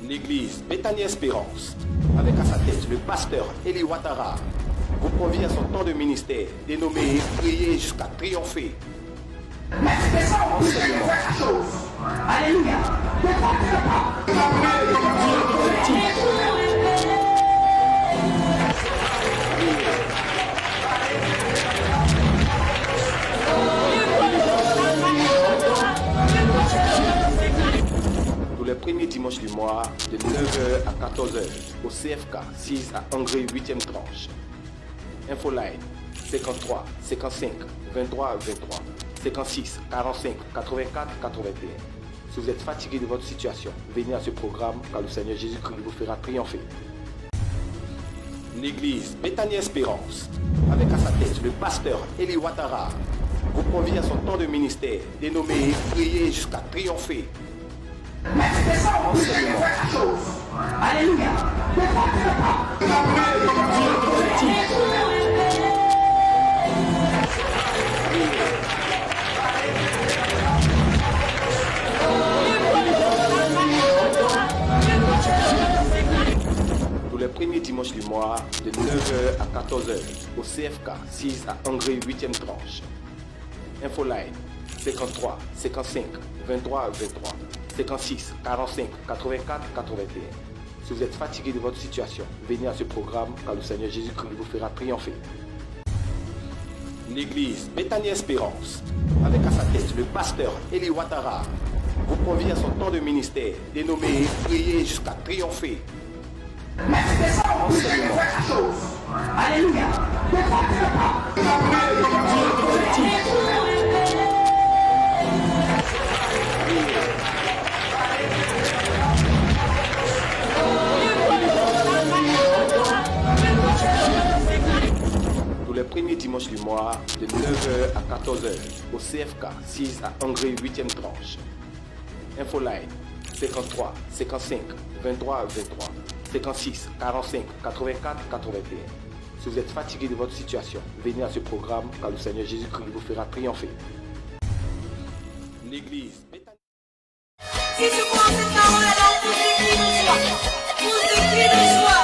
L'église Bethany Espérance, avec à sa tête le pasteur Eli Ouattara, vous convie à son temps de ministère dénommé Prier jusqu'à triompher. Mais ça, on peut faire quelque chose. Alléluia. Tous les premiers dimanches du mois, de 9h à 14h, au CFK 6 à Angers 8e tranche. Infoline 53 55 23 23 56 45 84 81. Si vous êtes fatigué de votre situation, venez à ce programme car le Seigneur Jésus-Christ vous fera triompher. L'église Bethany Espérance, avec à sa tête le pasteur Eli Ouattara, vous convie à son temps de ministère dénommé Prier jusqu'à triompher. Mais ça, on peut faire quelque chose. Alléluia. Tous les premiers dimanches du mois, de 9h à 14h, au CFK 6 à Angers 8e tranche. Infoline 53 55 23 23 56 45 84 81. Si vous êtes fatigué de votre situation, venez à ce programme car le Seigneur Jésus-Christ vous fera triompher. L'église Bethany Espérance, avec à sa tête le pasteur Eli Ouattara, vous convie à son temps de ministère dénommé Prier jusqu'à triompher. Mais ça, on peut faire quelque chose. Alléluia. Tous les premiers dimanches du mois, de 9h à 14h, au CFK 6 à Angers 8e tranche. Infoline 53 55 23 23 56 45 84 81. Si vous êtes fatigué de votre situation, venez à ce programme car le Seigneur Jésus-Christ vous fera triompher. L'église Bethany. Si tu prends cette parole à la pour des cris de joie, pour des cris de joie.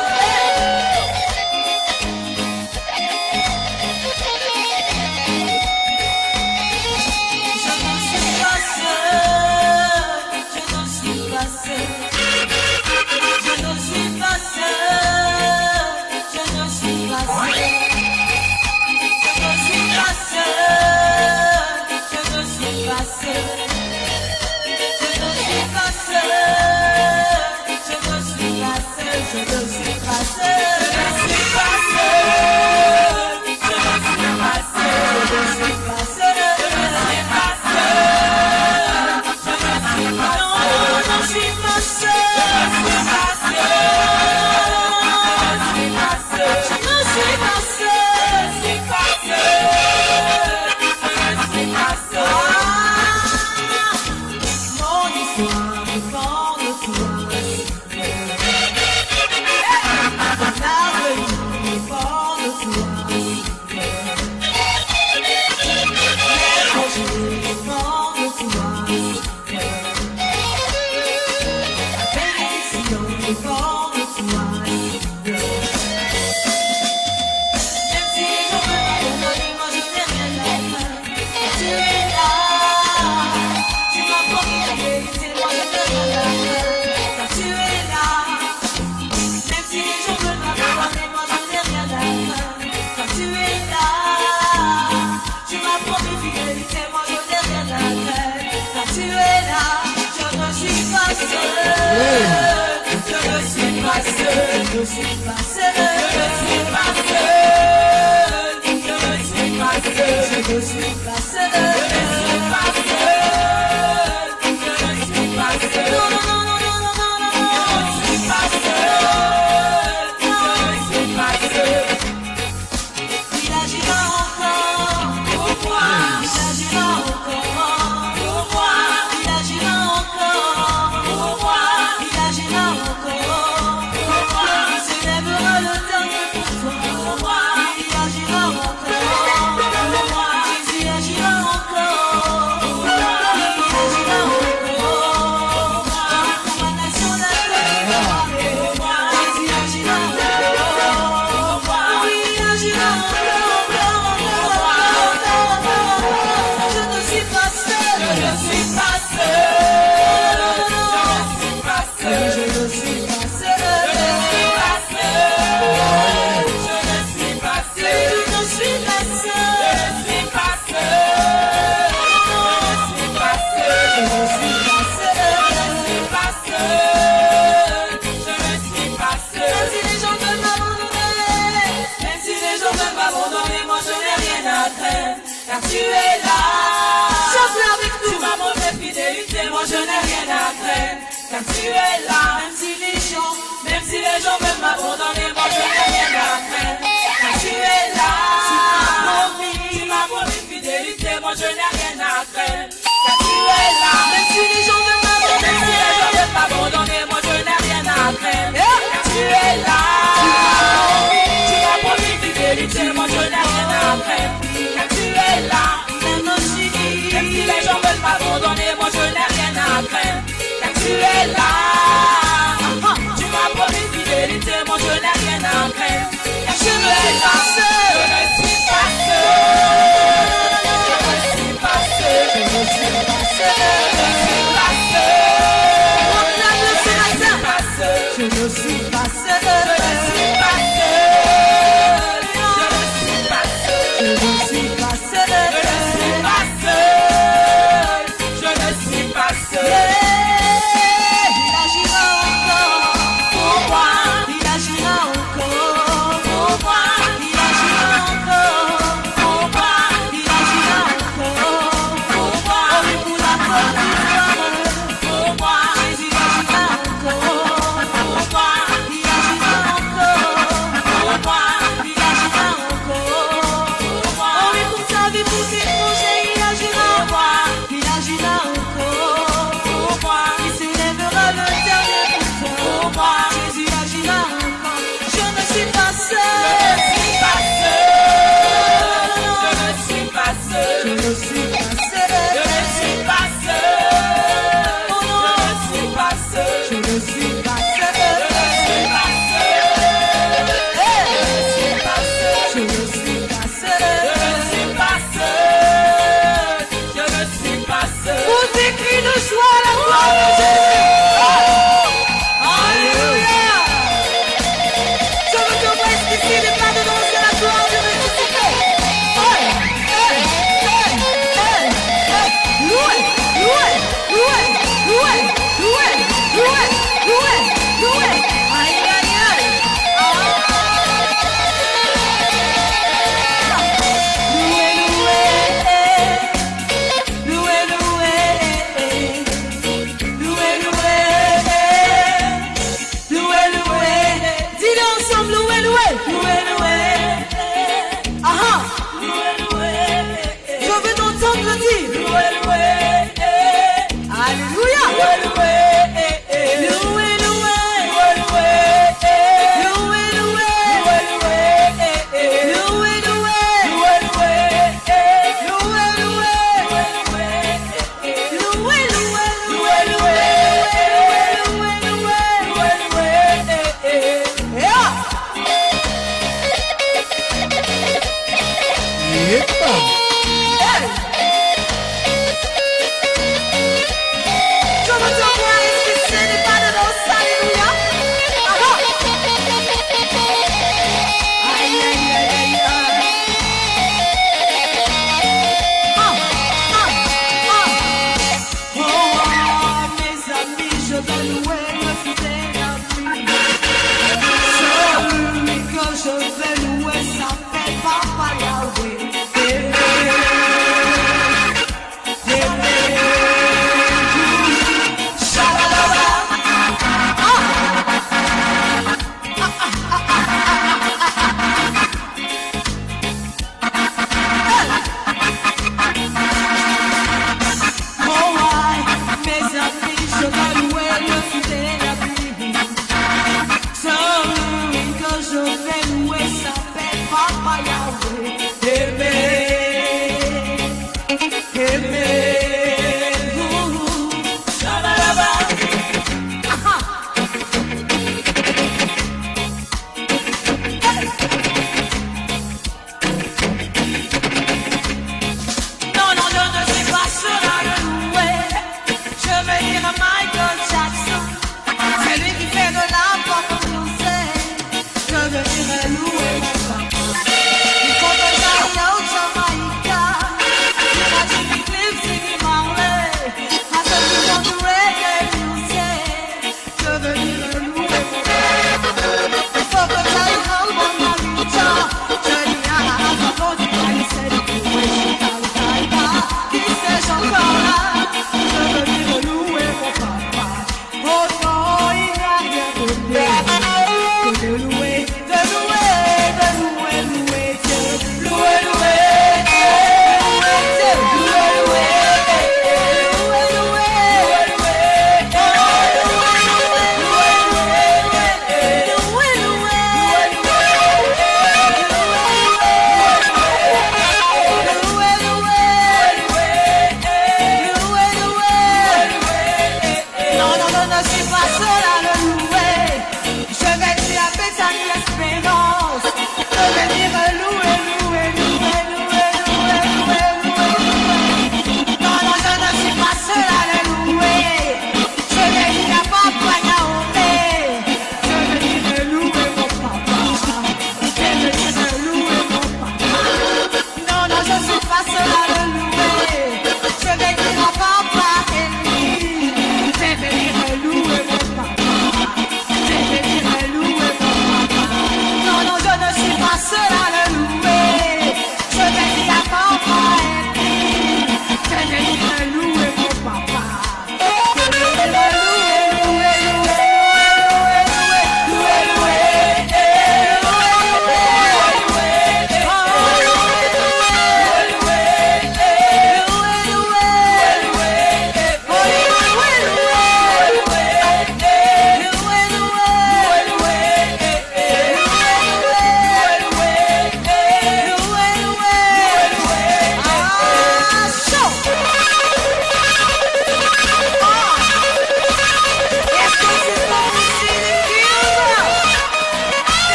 Je suis pas seul, je suis pas seul. tu es là. Chante avec nous. Tu m'as montré fidélité, moi je n'ai rien à craindre. Car tu es là, même si les gens veulent m'abandonner, moi je n'ai rien à craindre. Car tu es là. Tu m'as promis fidélité, moi je n'ai rien à craindre. Car tu es là, même si les gens veulent m'abandonner, moi je n'ai rien à craindre. Car tu es là. Tu m'as promis fidélité, moi je n'ai rien à craindre. Car tu es là. Même si les gens veulent m'abandonner, moi je n'ai rien à craindre. Car tu es là. Tu m'as promis fidélité, moi je n'ai rien à craindre.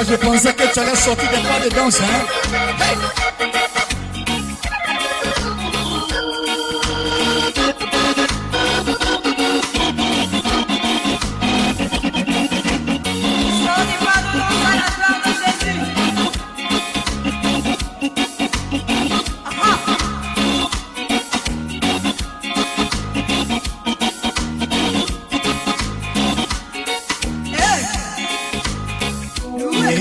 je pensais que tu allais sortir des pas de danse, hein. Hey. Ce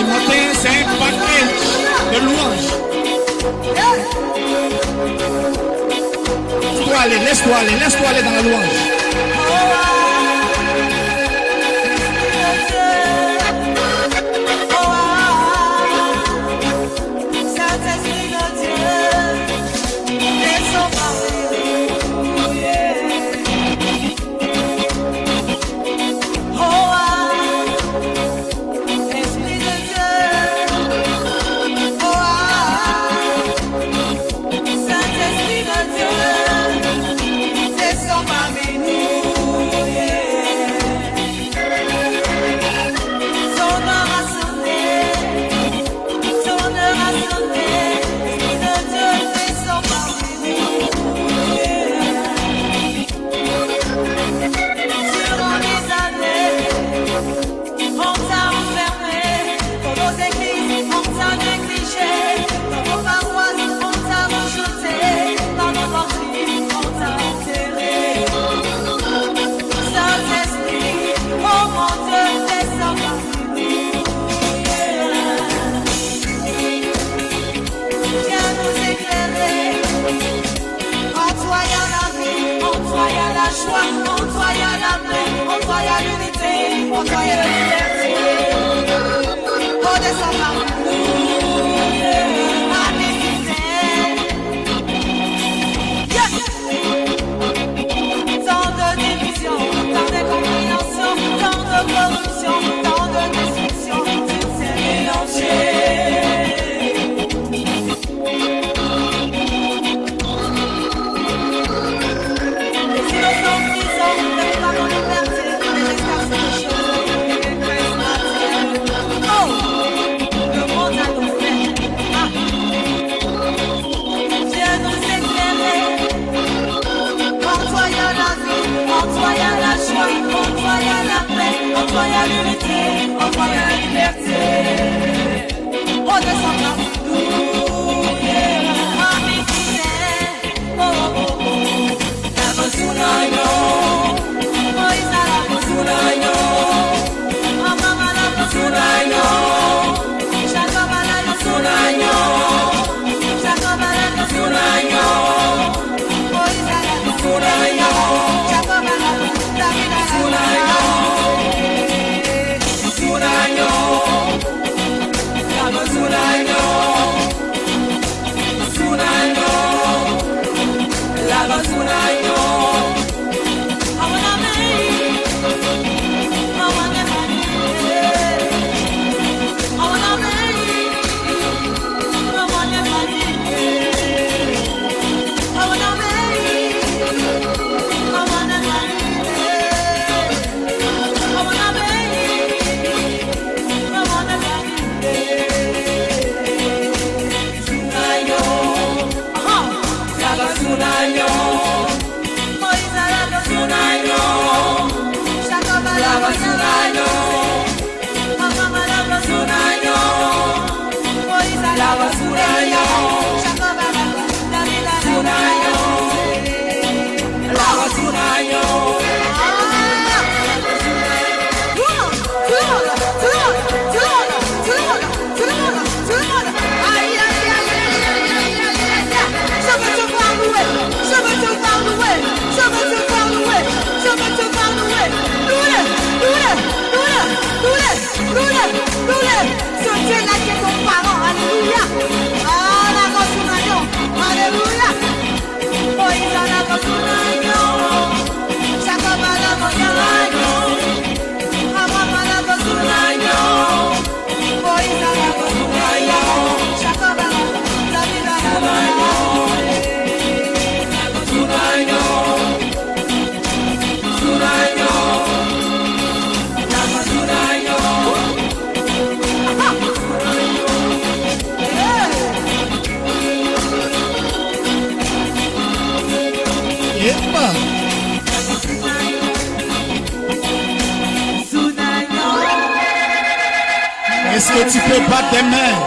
matin, c'est un package de louanges. Laisse-toi aller dans la louange. Tonight que tu peux battre des mains?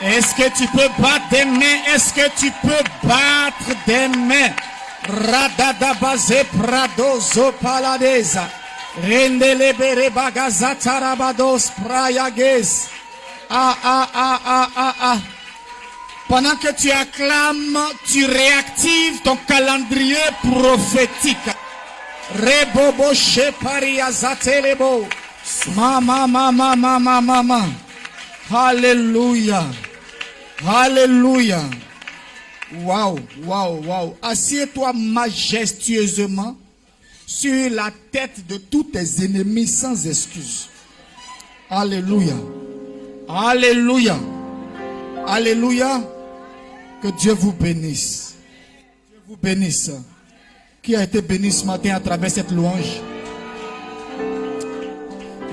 Est-ce que tu peux battre des mains? Est-ce que tu peux battre des mains? Radadabaze pradozo paladeza. Rendelebere bagazatarabados prayages. Pendant que tu acclames, tu réactives ton calendrier prophétique. Rebobo shepariazatelebo. Mama. Alléluia. Alléluia. Waouh. Assieds-toi majestueusement sur la tête de tous tes ennemis sans excuse. Alléluia. Alléluia. Alléluia. Que Dieu vous bénisse. Dieu vous bénisse. Qui a été béni ce matin à travers cette louange?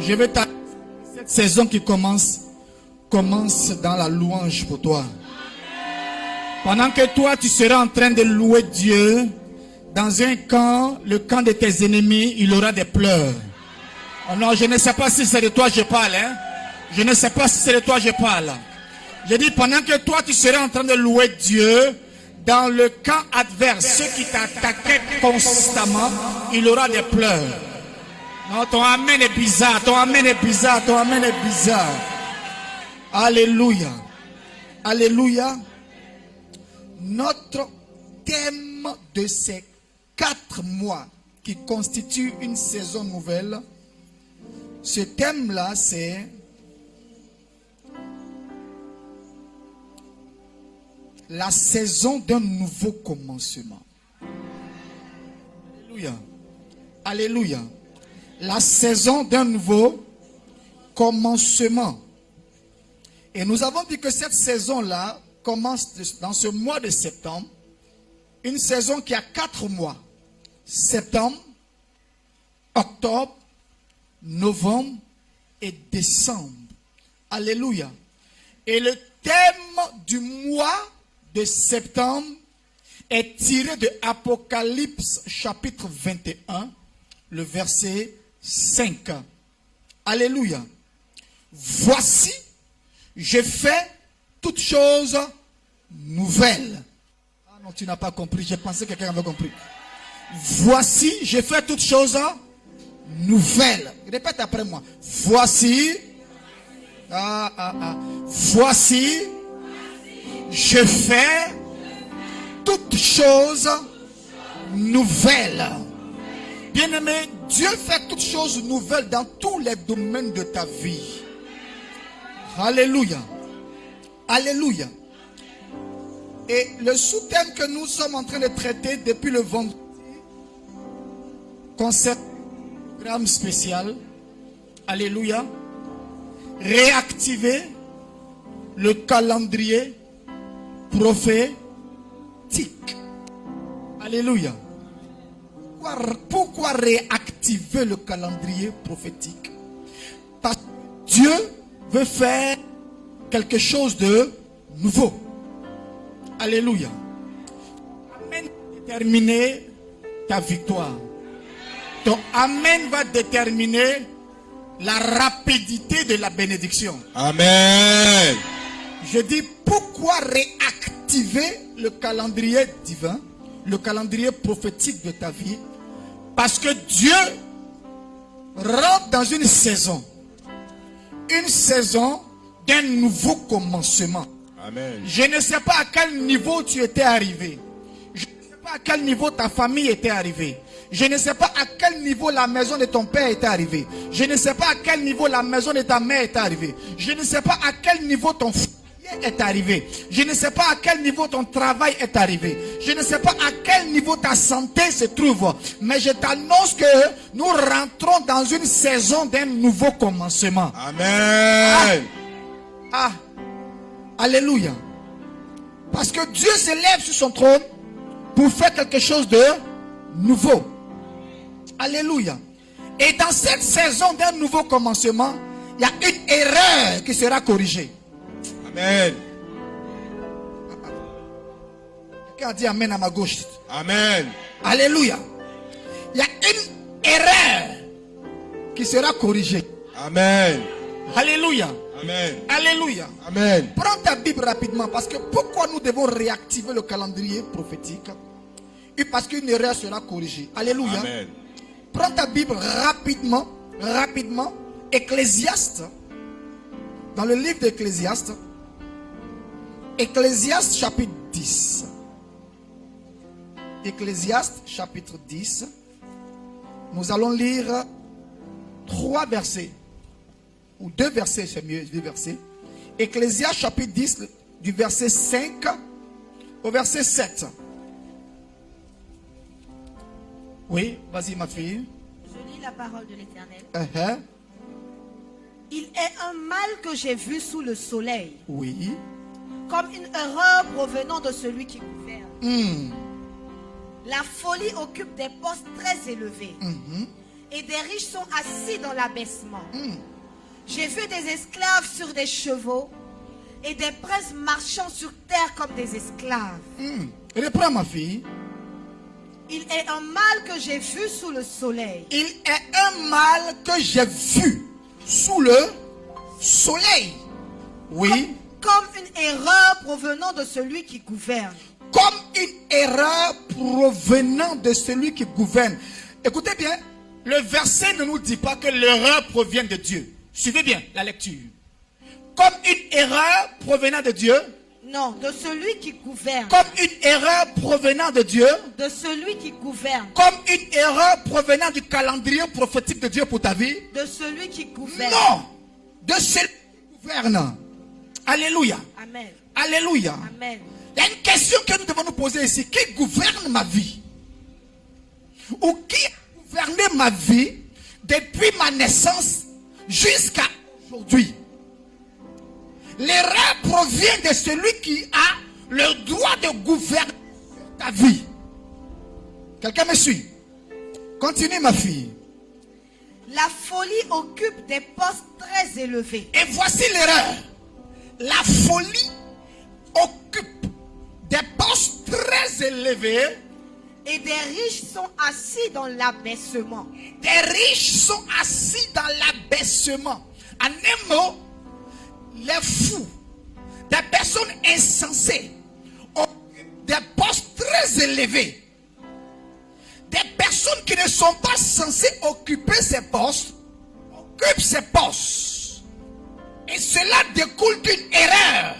Je vais t'annoncer cette saison qui commence dans la louange pour toi. Pendant que toi tu seras en train de louer Dieu, dans un camp, le camp de tes ennemis, il y aura des pleurs. Alors je ne sais pas si c'est de toi que je parle. Je ne sais pas si c'est de toi que je parle. Je dis pendant que toi tu seras en train de louer Dieu, dans le camp adverse, ceux qui t'attaquaient constamment, il y aura des pleurs. Non, ton amen est bizarre, ton amen est bizarre. Alléluia. Alléluia. Notre thème de ces 4 mois qui constituent une saison nouvelle, ce thème-là, c'est la saison d'un nouveau commencement. Alléluia. Alléluia. La saison d'un nouveau commencement. Et nous avons dit que cette saison-là commence dans ce mois de septembre. Une saison qui a 4 mois. Septembre, octobre, novembre et décembre. Alléluia. Et le thème du mois de septembre est tiré de Apocalypse chapitre 21, le verset 5. Alléluia. Voici, je fais toutes choses nouvelles. Ah non, tu n'as pas compris. J'ai pensé que quelqu'un avait compris. Voici, je fais toutes choses nouvelles. Répète après moi. Voici. Voici, je fais toutes choses nouvelles. Bien-aimé, Dieu fait toutes choses nouvelles dans tous les domaines de ta vie. Alléluia. Alléluia. Et le sous-thème que nous sommes en train de traiter depuis le vendredi concerne un programme spécial. Alléluia. Réactiver le calendrier prophétique. Alléluia. Pourquoi réactiver le calendrier prophétique? Parce que Dieu veut faire quelque chose de nouveau. Alléluia. Amen va déterminer ta victoire. Ton Amen va déterminer la rapidité de la bénédiction. Amen. Je dis pourquoi réactiver le calendrier divin, le calendrier prophétique de ta vie? Parce que Dieu rentre dans une saison d'un nouveau commencement. Amen. Je ne sais pas à quel niveau tu étais arrivé. Je ne sais pas à quel niveau ta famille était arrivée. Je ne sais pas à quel niveau la maison de ton père est arrivée. Je ne sais pas à quel niveau la maison de ta mère est arrivée. Je ne sais pas à quel niveau ton foyer est arrivé. Je ne sais pas à quel niveau ton travail est arrivé. Je ne sais pas à quel niveau ta santé se trouve. Mais je t'annonce que nous rentrons dans une saison d'un nouveau commencement. Amen. Alléluia. Parce que Dieu se lève sur son trône pour faire quelque chose de nouveau. Alléluia. Et dans cette saison d'un nouveau commencement, il y a une erreur qui sera corrigée. Amen. Quelqu'un a dit Amen à ma gauche. Amen. Alléluia. Il y a une erreur qui sera corrigée. Amen. Alléluia. Amen. Alléluia. Amen. Prends ta Bible rapidement parce que pourquoi nous devons réactiver le calendrier prophétique? Et parce qu'une erreur sera corrigée. Alléluia. Amen. Prends ta Bible rapidement. Ecclésiaste. Dans le livre d'Ecclésiaste. Ecclésiaste chapitre 10. Ecclésiaste chapitre 10. Nous allons lire 3 versets. Ou 2 versets, c'est mieux, 2 versets. Ecclésiaste chapitre 10, du verset 5 au verset 7. Oui, vas-y ma fille. Je lis la parole de l'Éternel. Uh-huh. Il est un mal que j'ai vu sous le soleil, Oui. comme une erreur provenant de celui qui gouverne. La folie occupe des postes très élevés, et des riches sont assis dans l'abaissement. J'ai vu des esclaves sur des chevaux, et des princes marchant sur terre comme des esclaves. Reprends ma fille. Il est un mal que j'ai vu sous le soleil, Il est un mal que j'ai vu sous le soleil. Oui. comme une erreur provenant de celui qui gouverne. Comme une erreur provenant de celui qui gouverne. Écoutez bien, le verset ne nous dit pas que l'erreur provient de Dieu. Suivez bien la lecture. Comme une erreur provenant de Dieu. Non, de celui qui gouverne. Comme une erreur provenant de Dieu. De celui qui gouverne. Comme une erreur provenant du calendrier prophétique de Dieu pour ta vie. De celui qui gouverne. Non, de celui qui gouverne. Alléluia. Amen. Alléluia. Amen. Il y a une question que nous devons nous poser ici. Qui gouverne ma vie? Ou qui a gouverné ma vie depuis ma naissance jusqu'à aujourd'hui? L'erreur provient de celui qui a le droit de gouverner ta vie. Quelqu'un me suit? Continue ma fille. La folie occupe des postes très élevés. Et voici l'erreur. La folie occupe des postes très élevés. Et des riches sont assis dans l'abaissement. Des riches sont assis dans l'abaissement. En un mot, les fous, des personnes insensées, occupent des postes très élevés. Des personnes qui ne sont pas censées occuper ces postes, occupent ces postes. Et cela découle d'une erreur.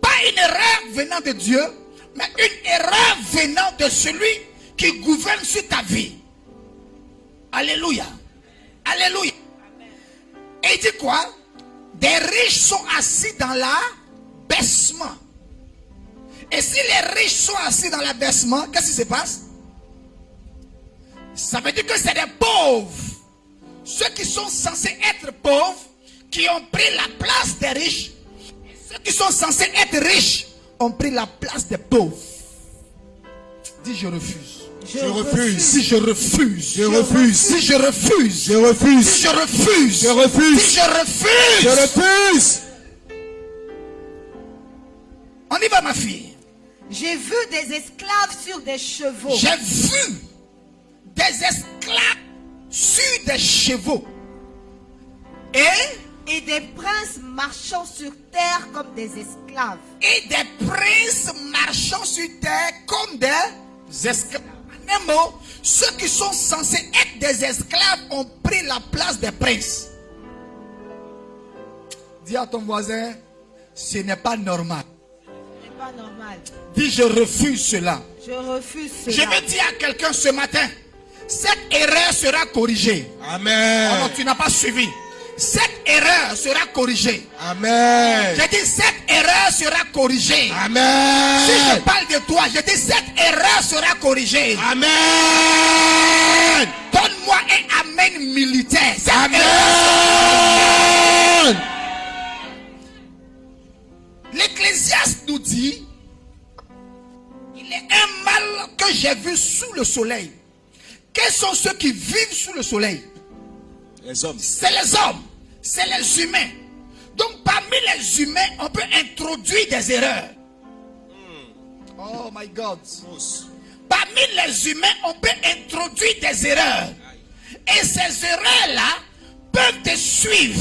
Pas une erreur venant de Dieu, mais une erreur venant de celui qui gouverne sur ta vie. Alléluia. Alléluia. Et il dit quoi? Des riches sont assis dans l'abaissement. Et si les riches sont assis dans l'abaissement, qu'est-ce qui se passe? Ça veut dire que c'est des pauvres. Ceux qui sont censés être pauvres, qui ont pris la place des riches. Et ceux qui sont censés être riches ont pris la place des pauvres. Dis je refuse. Je refuse. Si je refuse. Je refuse. Si je refuse. Je refuse. Si je refuse. Je refuse. Si je refuse. Je refuse. On y va ma fille. J'ai vu des esclaves sur des chevaux. J'ai vu des esclaves sur des chevaux. Et des princes marchant sur terre comme des esclaves. Et des princes marchant sur terre comme des esclaves. En un mot, ceux qui sont censés être des esclaves ont pris la place des princes. Dis à ton voisin, ce n'est pas normal. Ce n'est pas normal. Dis je refuse cela. Je refuse cela. Je veux dire à quelqu'un ce matin, cette erreur sera corrigée. Amen. Oh non, tu n'as pas suivi. Cette erreur sera corrigée. Amen. Je dis cette erreur sera corrigée. Amen. Si je parle de toi, je dis cette erreur sera corrigée. Amen. Donne-moi un amen militaire. Cette Amen. L'Ecclésiaste nous dit, il est un mal que j'ai vu sous le soleil. Quels sont ceux qui vivent sous le soleil? Les hommes. C'est les hommes, c'est les humains. Donc parmi les humains, on peut introduire des erreurs. Oh my God. Parmi les humains, on peut introduire des erreurs. Et ces erreurs-là peuvent te suivre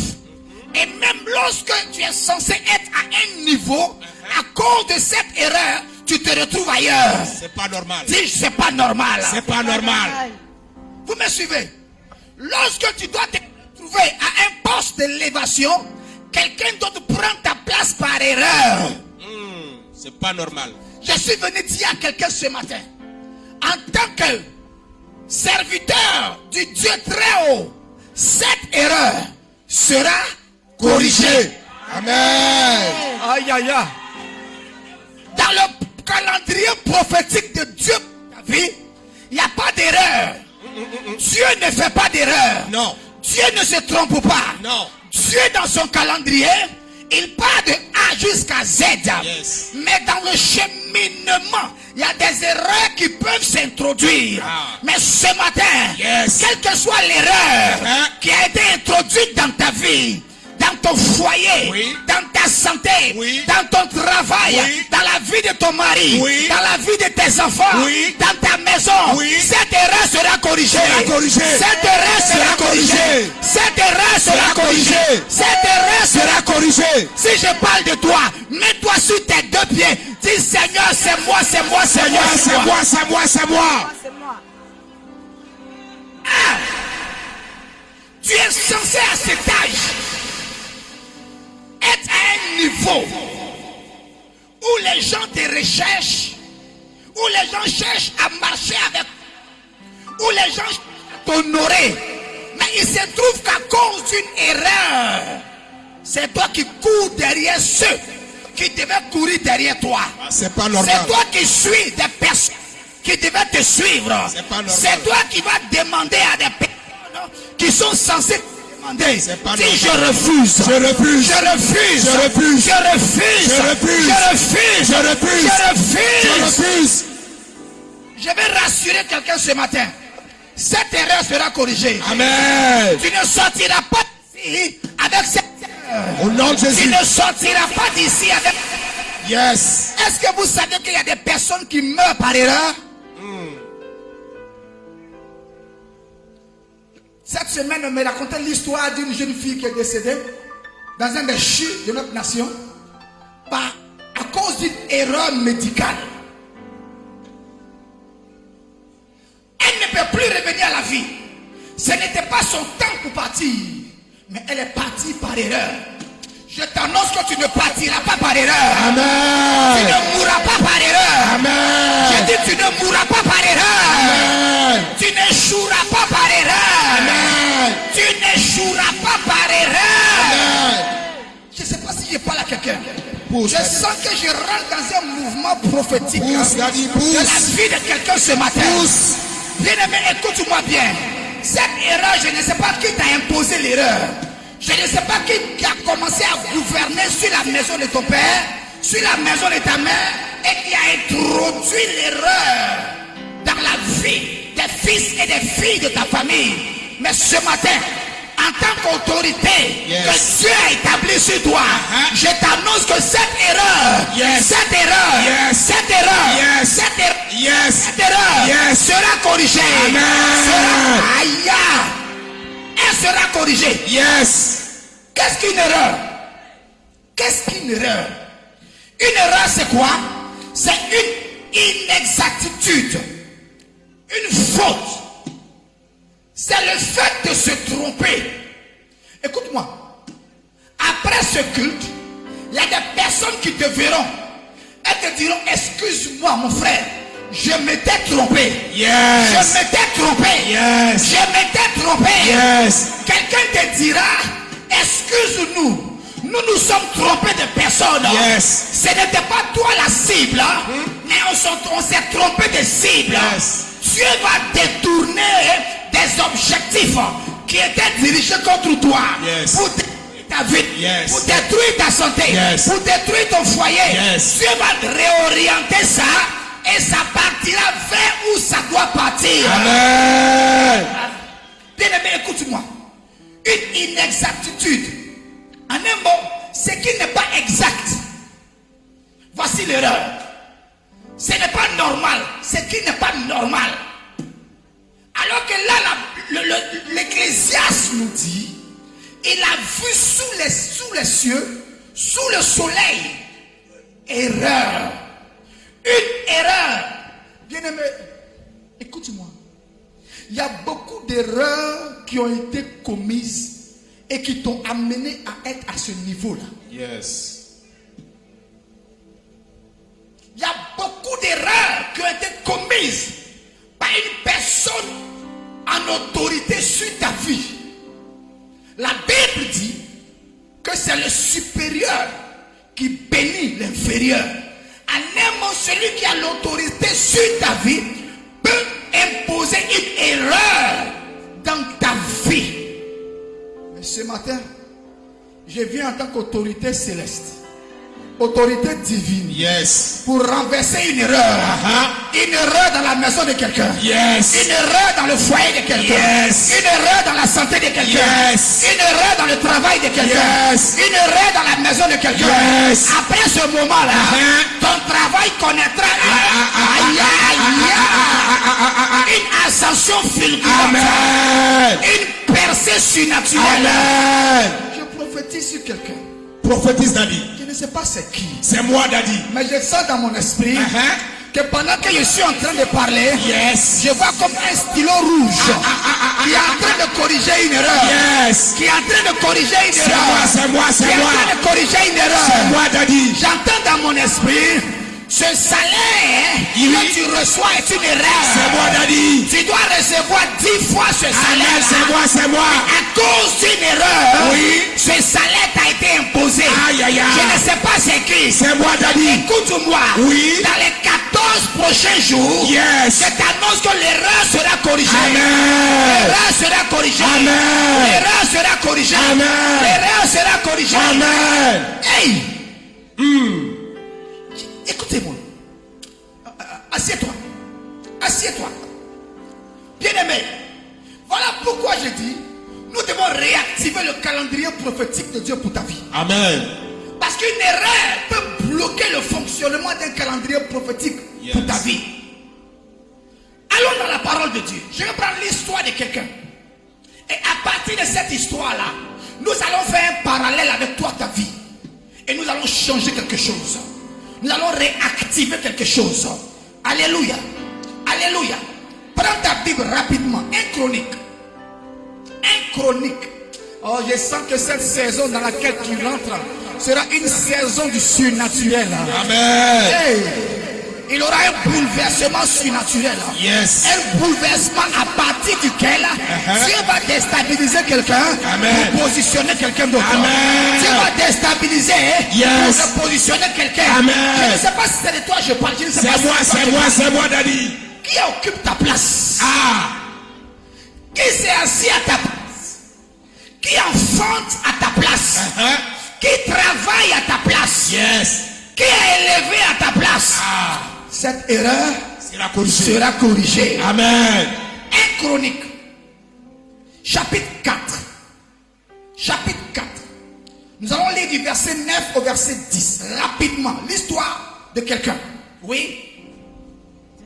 Et même lorsque tu es censé être à un niveau, à cause de cette erreur, tu te retrouves ailleurs. C'est pas normal. Dis, c'est pas normal. C'est pas normal. Vous me suivez? Lorsque tu dois te retrouver à un poste d'élévation, quelqu'un d'autre prend ta place par erreur. C'est pas normal. Je suis venu dire à quelqu'un ce matin, en tant que serviteur du Dieu très haut, cette erreur sera corrigée. Amen. Aïe, aïe, aïe. Dans le calendrier prophétique de Dieu pour ta vie, il n'y a pas d'erreur. Dieu ne fait pas d'erreur. Non. Dieu ne se trompe pas. Non. Dieu dans son calendrier, il part de A jusqu'à Z. Yes. Mais dans le cheminement, il y a des erreurs qui peuvent s'introduire. Ah. Mais ce matin, Yes. quelle que soit l'erreur qui a été introduite dans ta vie, dans ton foyer, Oui. dans ta santé, Oui. dans ton travail, Oui. dans la vie de ton mari, Oui. dans la vie de tes enfants, Oui. dans ta maison, Oui. cette erreur sera corrigée. Sera corrigée. Cette erreur sera corrigée. Cette erreur sera corrigée. Cette erreur sera corrigée. Si je parle de toi, mets-toi sur tes deux pieds. Dis Seigneur, c'est moi, c'est moi, c'est moi, C'est moi, c'est moi, c'est moi. C'est moi. Tu es censé à cet âge être à un niveau où les gens te recherchent, où les gens cherchent à marcher avec, où les gens cherchent à t'honorer. Mais il se trouve qu'à cause d'une erreur, c'est toi qui cours derrière ceux qui devaient courir derrière toi. C'est pas normal. C'est toi qui suis des personnes qui devaient te suivre. C'est pas normal. C'est toi qui vas demander à des personnes qui sont censées te demander. C'est pas Dis, normal. je refuse. Je refuse. Je refuse. Je refuse. Je refuse. Je refuse. Je refuse. Je refuse. Je refuse. Je refuse. Je vais rassurer quelqu'un ce matin. Cette erreur sera corrigée. Amen. Tu ne sortiras pas d'ici avec cette erreur. Au nom de Tu Jésus. ne sortiras pas d'ici avec... Yes. Est-ce que vous savez qu'il y a des personnes qui meurent par erreur? Cette semaine, on me racontait l'histoire d'une jeune fille qui est décédée dans un des chutes de notre nation à cause d'une erreur médicale. Elle ne peut plus revenir à la vie. Ce n'était pas son temps pour partir, mais elle est partie par erreur. Je t'annonce que tu ne partiras pas par erreur. Tu Amen. ne mourras pas par erreur. Amen. Je dis tu ne mourras pas par erreur. Amen. Tu n'échoueras pas par erreur. Amen. Tu n'échoueras pas par erreur. Amen. Je ne sais pas si je parle à quelqu'un. Pousse, Je sens que je rentre dans un mouvement prophétique Pousse, Daddy, de pousse. la vie de quelqu'un ce matin. Pousse. Bien-aimé, écoute-moi bien. Cette erreur, je ne sais pas qui t'a imposé l'erreur. Je ne sais pas qui a commencé à gouverner sur la maison de ton père, sur la maison de ta mère, et qui a introduit l'erreur dans la vie des fils et des filles de ta famille. Mais ce matin, en tant qu'autorité Yes. que Dieu a établie sur toi, je t'annonce que cette erreur, Yes. cette erreur, Yes. cette erreur, Yes. cette erreur, Yes. cette erreur Yes. sera corrigée. Amen. Sera, aïe, elle sera corrigée. Yes. Qu'est-ce qu'une erreur? Qu'est-ce qu'une erreur? Une erreur, c'est quoi? C'est une inexactitude, une faute. C'est le fait de se tromper. Écoute-moi. Après ce culte, il y a des personnes qui te verront. Elles te diront, excuse-moi mon frère, je m'étais trompé. Yes. Je m'étais trompé. Yes. Je m'étais trompé. Yes. Quelqu'un te dira, excuse-nous, nous nous sommes trompés de personne. Yes. Ce n'était pas toi la cible, hein, mais on s'est trompé de cible. Yes. Dieu va détourner des objectifs qui étaient dirigés contre toi Yes. pour détruire ta vie, Yes. pour détruire ta santé, Yes. pour détruire ton foyer. Yes. Dieu va réorienter ça et ça partira vers où ça doit partir. Amen. Bien-aimé, écoute-moi. Une inexactitude, en un mot, ce qui n'est pas exact. Voici l'erreur. Ce n'est pas normal. Ce qui n'est pas normal. Alors que là, l'Ecclésiaste nous dit, Il a vu sous les cieux, sous le soleil, erreur. Une erreur. Bien-aimé, écoute-moi. Il y a beaucoup d'erreurs qui ont été commises et qui t'ont amené à être à ce niveau-là. Yes. Il y a beaucoup d'erreurs qui ont été commises par une personne en autorité sur ta vie. La Bible dit que c'est le supérieur qui bénit l'inférieur. En un mot, celui qui a l'autorité sur ta vie peut imposer une erreur dans ta vie. Mais ce matin, je viens en tant qu'autorité céleste, autorité divine, Yes. pour renverser une erreur. Une erreur dans la maison de quelqu'un. Yes. Une erreur dans le foyer de quelqu'un. Yes. Une erreur dans la santé de quelqu'un. Yes. Une erreur dans le travail de quelqu'un. Yes. Une erreur dans la maison de quelqu'un. Yes. Après ce moment-là, ton travail connaîtra une ascension fulgurante. Amen. Une percée surnaturelle. Amen. Je prophétise sur quelqu'un. Prophétise, Daddy. Je ne sais pas c'est qui, C'est moi, Daddy. mais je sens dans mon esprit que pendant que je suis en train de parler, Yes. je vois comme un stylo rouge qui est en train de corriger une erreur. Yes. Qui est en train de corriger une C'est erreur. moi, c'est moi, c'est Qui est en moi. train de corriger une erreur. C'est moi, Daddy. J'entends dans mon esprit, ce salaire Oui. que tu reçois est une erreur. C'est moi, Daddy. Tu dois recevoir 10 fois ce salaire. Amen. C'est moi, c'est moi. À cause d'une erreur, Oui. ce salaire t'a été imposé. Aïe, aïe, aïe. Je ne sais pas c'est qui. C'est moi, Daddy. Écoute-moi. Oui. Dans les 14 prochains jours, Yes. je t'annonce que l'erreur sera corrigée. Amen. L'erreur sera corrigée. Amen. L'erreur sera corrigée. Amen. L'erreur sera corrigée. Amen. Hey. Écoutez-moi. Assieds-toi. Assieds-toi. Bien-aimé, voilà pourquoi je dis, nous devons réactiver le calendrier prophétique de Dieu pour ta vie. Amen. Parce qu'une erreur peut bloquer le fonctionnement d'un calendrier prophétique pour ta vie. Allons dans la parole de Dieu. Je vais prendre l'histoire de quelqu'un. Et à partir de cette histoire-là, nous allons faire un parallèle avec toi, ta vie. Et nous allons changer quelque chose. Nous allons réactiver quelque chose. Alléluia. Alléluia. Prends ta Bible rapidement. Un Chronique. Un Chronique. Oh, je sens que cette saison dans laquelle tu rentres sera une saison du surnaturel. Amen. Hey, il aura un bouleversement surnaturel. Yes. Un bouleversement à partir duquel Dieu va déstabiliser quelqu'un Amen. pour positionner quelqu'un d'autre. Amen. Dieu va déstabiliser Yes. pour positionner quelqu'un. Amen. Je ne sais pas si c'est de toi je parle. Je ne sais pas C'est si moi, de toi c'est je moi, parle. c'est moi, Daddy. Qui occupe ta place? Qui s'est assis à ta place? Qui enfante à ta place? Qui travaille à ta place? Yes. Qui est élevé à ta place? Cette erreur sera corrigée. Amen. 1 Chronique, chapitre 4. Chapitre 4. Nous allons lire du verset 9 au verset 10. Rapidement, l'histoire de quelqu'un. Oui.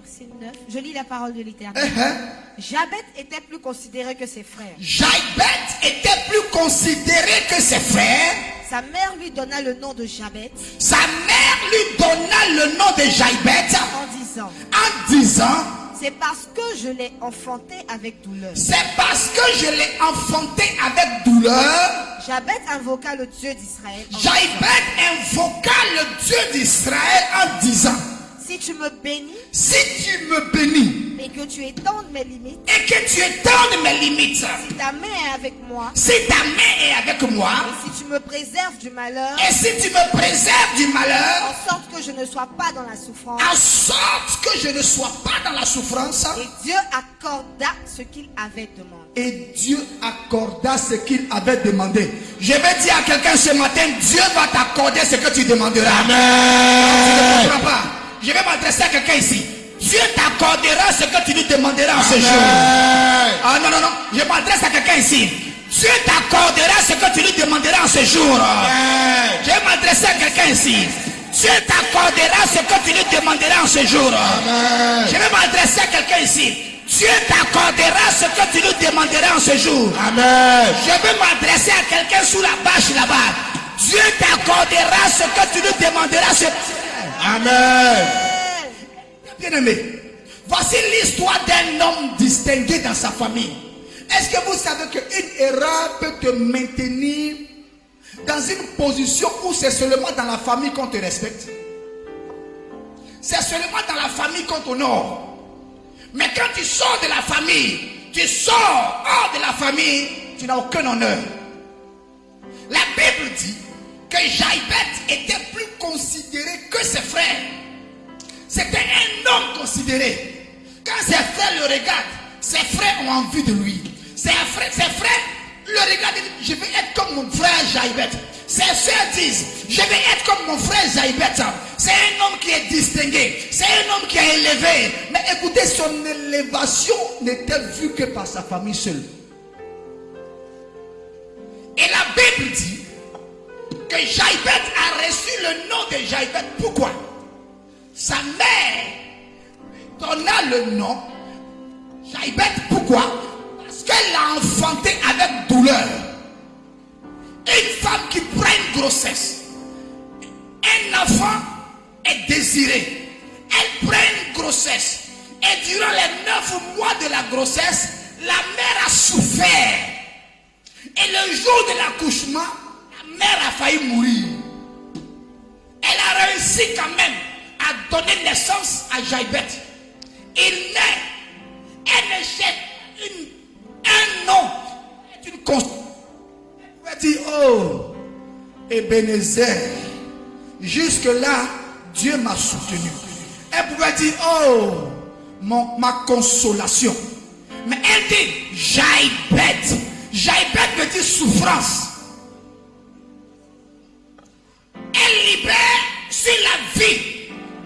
Verset 9. Je lis la parole de l'Éternel. Uh-huh. Jabet était plus considéré que ses frères. Jaïbet était plus considéré que ses frères. Sa mère lui donna le nom de Jabet Sa mère lui donna le nom de Jaïbet en disant, en disant, c'est parce que je l'ai enfanté avec douleur. c'est parce que je l'ai enfanté avec douleur. Jabet invoqua le Dieu d'Israël en Jaïbet invoqua le Dieu d'Israël en disant, si tu me bénis si tu me bénis et que tu étendes mes limites, et que tu étendes mes limites, si ta main est avec moi, si ta main est avec moi, et si tu me préserves du malheur, et si tu me préserves du malheur, en sorte que je ne sois pas dans la souffrance, en sorte que je ne sois pas dans la souffrance, et Dieu accorda ce qu'il avait demandé. et Dieu accorda ce qu'il avait demandé. Je vais dire à quelqu'un ce matin, Dieu va t'accorder ce que tu demanderas. Amen. Tu ne comprends pas? Je vais m'adresser à quelqu'un ici. Dieu t'accordera ce que tu lui demanderas en ce jour. Ah non, non, non. Je m'adresse à quelqu'un ici. Dieu t'accordera ce que tu lui demanderas en ce jour. Je vais m'adresser à quelqu'un ici. Dieu t'accordera ce que tu lui demanderas en ce jour. Je vais m'adresser à quelqu'un ici. Dieu t'accordera ce que tu lui demanderas en ce jour. Amen. Je veux m'adresser à quelqu'un sous la bâche là-bas. Dieu t'accordera ce que tu lui demanderas. Amen. Bien-aimé, voici l'histoire d'un homme distingué dans sa famille. Est-ce que vous savez qu'une erreur peut te maintenir dans une position où c'est seulement dans la famille qu'on te respecte? C'est seulement dans la famille qu'on t'honore. Mais quand tu sors de la famille, tu sors hors de la famille, tu n'as aucun honneur. La Bible dit que Jaïbeth était plus considéré que ses frères. C'était un homme considéré. Quand ses frères le regardent, ses frères ont envie de lui. Ses frères le regardent et disent, je vais être comme mon frère Jaïbeth. Ses soeurs disent, je vais être comme mon frère Jaïbeth. C'est un homme qui est distingué. C'est un homme qui est élevé. Mais écoutez, son élévation n'était vue que par sa famille seule. Et la Bible dit que Jaïbeth a reçu le nom de Jaïbeth. Pourquoi? Sa mère donna le nom Jaïbeth. Pourquoi? Parce qu'elle l'a enfanté avec douleur. Une femme qui prend une grossesse, un enfant est désiré. Elle prend une grossesse. Et durant les 9 mois de la grossesse, la mère a souffert. Et le jour de l'accouchement, la mère a failli mourir. Elle a réussi quand même à donner naissance à Jaïbeth. Il naît. Elle achète un nom. Une constance. Elle dit, oh, Ebenezer, jusque-là, Dieu m'a soutenu. Elle pouvait dire, oh, ma consolation. Mais elle dit, Jaïbeth. Jaïbeth veut dire souffrance. Elle libère sur la vie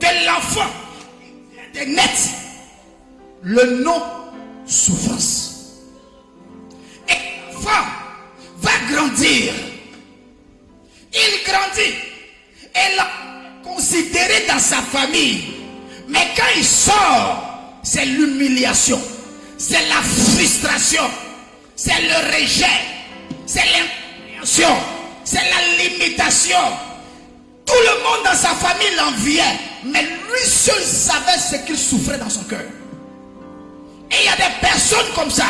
de l'enfant de naître le nom souffrance. Et l'enfant va grandir. Il grandit. Elle l'a considéré dans sa famille. Mais quand il sort, c'est l'humiliation. C'est la frustration. C'est le rejet. C'est l'incompréhension. C'est la limitation. Tout le monde dans sa famille l'enviait. Mais lui seul savait ce qu'il souffrait dans son cœur. Et il y a des personnes comme ça.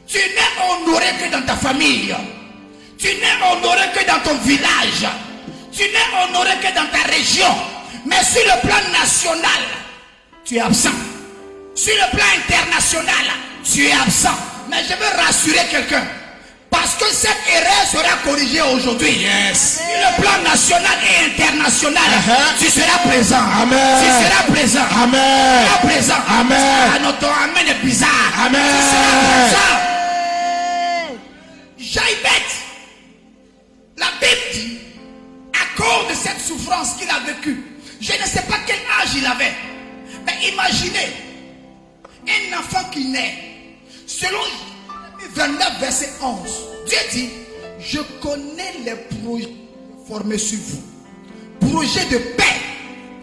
Tu n'es honoré que dans ta famille. Tu n'es honoré que dans ton village. Tu n'es honoré que dans ta région. Mais sur le plan national, tu es absent. Sur le plan international, tu es absent. Mais je veux rassurer quelqu'un. Parce que cette erreur sera corrigée aujourd'hui. Yes. Sur le plan national et international, tu seras présent. Amen. Tu seras présent. Amen. Tu seras présent. Amen. Ah, notre amen est bizarre. Amen. Tu seras présent. Jaïbeth, la Bible dit, à cause de cette souffrance qu'il a vécue, je ne sais pas quel âge il avait, mais imaginez un enfant qui naît. Selon 29 verset 11, Dieu dit, je connais les projets formés sur vous, projets de paix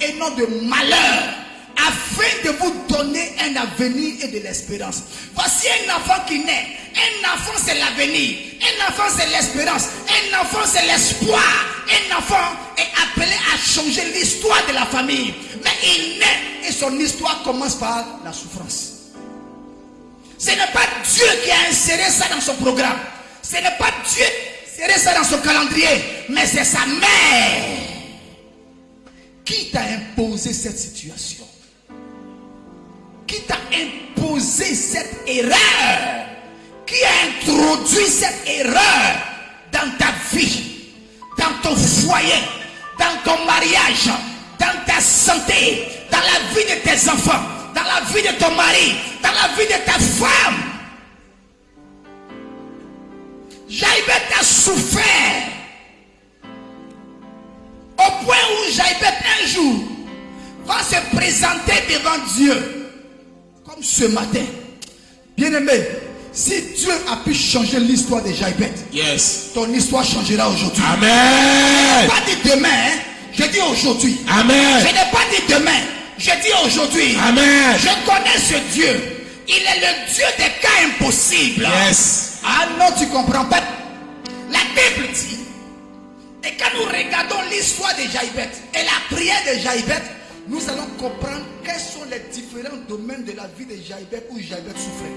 et non de malheur, afin de vous donner un avenir et de l'espérance. Voici un enfant qui naît. Un enfant c'est l'avenir. Un enfant c'est l'espérance. Un enfant c'est l'espoir. Un enfant est appelé à changer l'histoire de la famille. Mais il naît et son histoire commence par la souffrance. Ce n'est pas Dieu qui a inséré ça dans son programme. Ce n'est pas Dieu qui a inséré ça dans son calendrier. Mais c'est sa mère qui t'a imposé cette situation. Qui t'a imposé cette erreur? Qui a introduit cette erreur dans ta vie, dans ton foyer, dans ton mariage, dans ta santé, dans la vie de tes enfants, dans la vie de ton mari, dans la vie de ta femme? Jaïbeth a souffert au point où Jaïbeth un jour va se présenter devant Dieu. Comme ce matin, bien-aimé, si Dieu a pu changer l'histoire de Jaïbeth, Yes. ton histoire changera aujourd'hui. Amen. Je n'ai pas dit demain, hein? Je dis aujourd'hui. Amen. Je n'ai pas dit demain, je dis aujourd'hui. Amen. Je connais ce Dieu Il est le Dieu des cas impossibles. Yes. Ah non, tu comprends pas. La Bible dit, et quand nous regardons l'histoire de Jaïbet et la prière de Jaïbet, nous allons comprendre quels sont les différents domaines de la vie de Jaïbet où Jaïbet souffrait.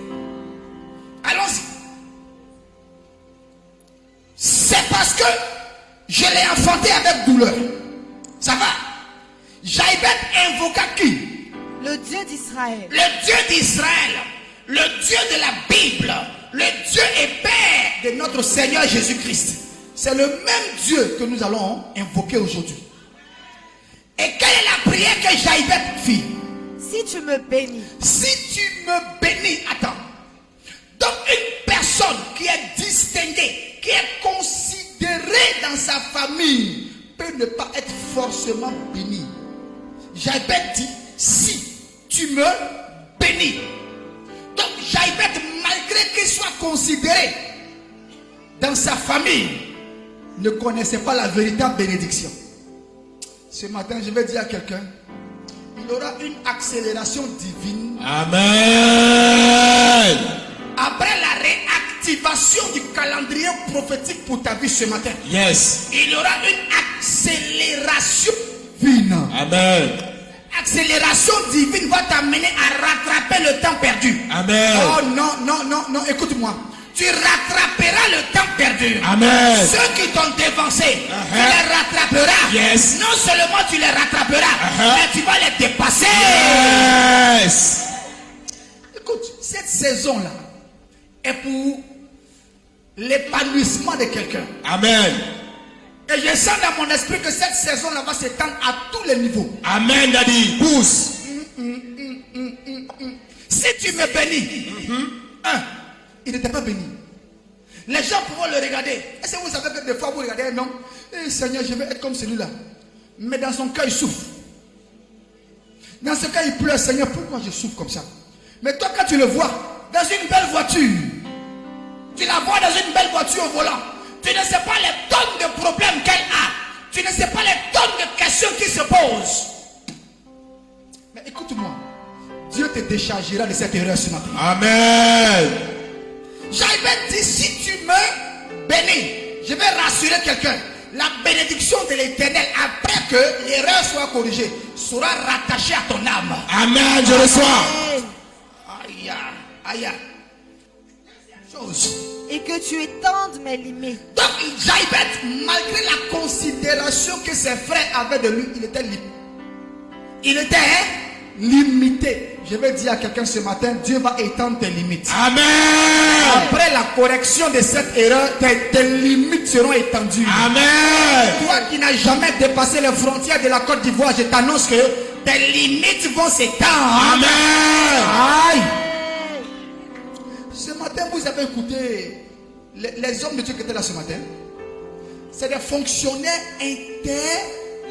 Allons-y. C'est parce que je l'ai enfanté avec douleur. Ça va. Jaïbet invoqua qui? Le Dieu d'Israël. Le Dieu d'Israël, le Dieu de la Bible, le Dieu et Père de notre Seigneur Jésus-Christ. C'est le même Dieu que nous allons invoquer aujourd'hui. Et quelle est la prière que Jaïbet fit? Si tu me bénis. Si tu me bénis, attends. Donc une personne qui est distinguée, qui est considérée dans sa famille, peut ne pas être forcément bénie. Jaïbet dit, si tu me bénis. Donc Jaïbet, malgré qu'il soit considéré dans sa famille, ne connaissait pas la véritable bénédiction. Ce matin, je vais dire à quelqu'un, il aura une accélération divine. Amen. Après la réactivation du calendrier prophétique pour ta vie ce matin. Yes. Il y aura une accélération divine. Amen. Accélération divine va t'amener à rattraper le temps perdu. Amen. Oh non, écoute-moi. Tu rattraperas le temps perdu. Amen. Ceux qui t'ont dévancé, tu les rattraperas. Yes. Non seulement tu les rattraperas, mais tu vas les dépasser. Yes. Écoute, cette saison-là est pour l'épanouissement de quelqu'un. Amen. Et je sens dans mon esprit que cette saison-là va s'étendre à tous les niveaux. Amen, Daddy. Pousse. Si tu me bénis, il n'était pas béni. Les gens pourront le regarder. Est-ce que vous savez que des fois vous regardez un homme, Seigneur, je vais être comme celui-là. Mais dans son cas, il souffre. Dans ce cas, il pleure, Seigneur, pourquoi je souffre comme ça? Mais toi, quand tu le vois dans une belle voiture, tu la vois dans une belle voiture au volant, tu ne sais pas les tonnes de problèmes qu'elle a. Tu ne sais pas les tonnes de questions qui se posent. Mais écoute-moi, Dieu te déchargera de cette erreur ce matin. Amen. Jaïbet dit, si tu me bénis, je vais rassurer quelqu'un. La bénédiction de l'Éternel, après que l'erreur soit corrigée, sera rattachée à ton âme. Amen, je reçois. Aïe, aïe. Chose. Et que tu étendes mes limites. Donc Jaïbet, malgré la considération que ses frères avaient de lui, il était limité. Il était limité. Je vais dire à quelqu'un ce matin, Dieu va étendre tes limites. Amen. Après la correction de cette erreur, tes limites seront étendues. Amen. Toi qui n'as jamais dépassé les frontières de la Côte d'Ivoire, je t'annonce que tes limites vont s'étendre. Amen. Aïe. Ce matin, vous avez écouté les hommes de Dieu qui étaient là ce matin. C'est des fonctionnaires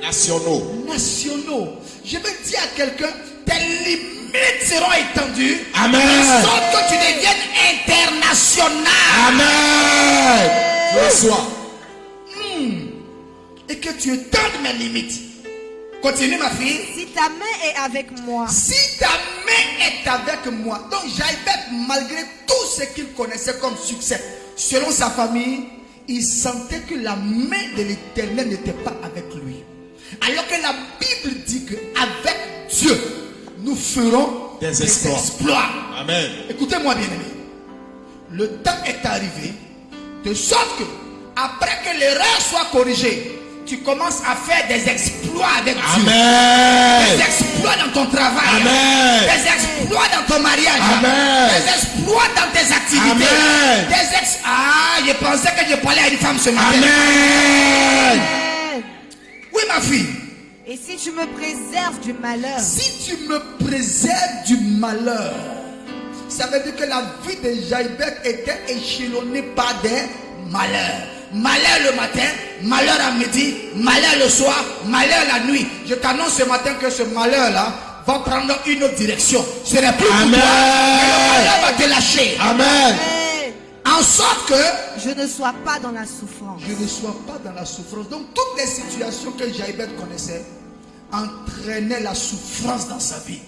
Nationaux. nationaux. Je vais dire à quelqu'un, tes limites seront étendues. Amen. De sorte que tu deviennes international. Amen. Je reçois. Et que tu étendes mes limites. Continue ma fille. Si ta main est avec moi. Si ta main est avec moi. Donc Jaïbet, malgré tout ce qu'il connaissait comme succès, selon sa famille, il sentait que la main de l'Éternel n'était pas avec lui. Alors que la Bible dit qu'avec Dieu, nous ferons des exploits. Amen. Écoutez-moi bien aimé. Le temps est arrivé de sorte que, après que l'erreur soit corrigée, tu commences à faire des exploits avec Dieu. Amen. Des exploits dans ton travail. Amen. Des exploits dans ton mariage. Amen. Des exploits dans tes activités. Amen. Je pensais que je parlais à une femme ce matin. Amen. Oui, ma fille. Et si tu me préserves du malheur. Si tu me préserves du malheur, ça veut dire que la vie de Jaïbet était échelonnée par des malheurs. Malheur le matin, malheur à midi, malheur le soir, malheur la nuit. Je t'annonce ce matin que ce malheur-là va prendre une autre direction. Ce n'est plus pour toi, mais le malheur va te lâcher. Amen. En sorte que je ne sois pas dans la souffrance. je ne sois pas dans la souffrance. Donc toutes les situations que Jaïbet connaissait entraînaient la souffrance dans sa vie.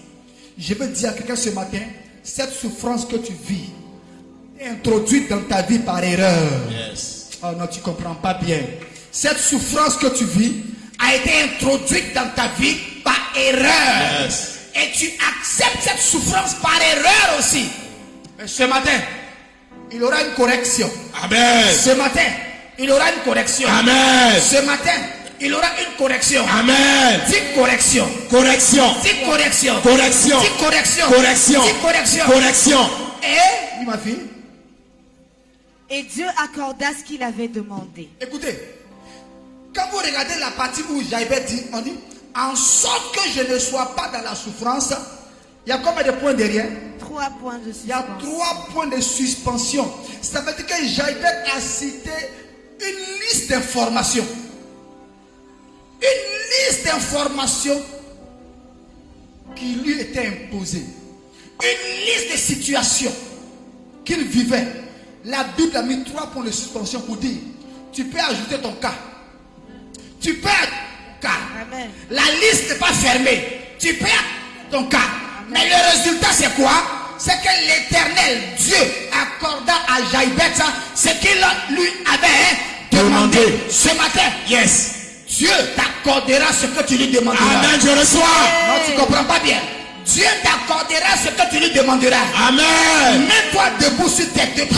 Je veux dire à quelqu'un ce matin, cette souffrance que tu vis est introduite dans ta vie par erreur. Yes. Oh non, tu ne comprends pas bien. Cette souffrance que tu vis a été introduite dans ta vie par erreur. Yes. Et tu acceptes cette souffrance par erreur aussi. Mais ce matin, il aura une correction. Amen. Ce matin, il aura une correction. Amen. Ce matin, il aura une correction. Amen. Dis correction. Correction. Dis correction. Correction. Dis correction. Correction. Dis correction. Correction. Et, dis ma fille, Et Dieu accorda ce qu'il avait demandé. écoutez, quand vous regardez la partie où Jaïbet dit, on dit, en sorte que je ne sois pas dans la souffrance, il y a combien de points derrière? 3 points de Il y a suspension. 3 points de suspension. Ça veut dire que Jaïbet a cité une liste d'informations. Une liste d'informations qui lui était imposée. Une liste de situations qu'il vivait. La Bible a mis 3 points de suspension pour dire, tu peux ajouter ton cas. Tu peux ajouter ton cas. Amen. La liste n'est pas fermée. Tu peux ajouter ton cas. Mais le résultat c'est quoi? C'est que l'Éternel, Dieu, accorda à Jaïbet ce qu'il lui avait demandé. Ce matin, Yes. Dieu t'accordera ce que tu lui demanderas. Amen. Je reçois. Non, tu ne comprends pas bien. Dieu t'accordera ce que tu lui demanderas. Amen. Mets-toi debout sur tes 2 pieds.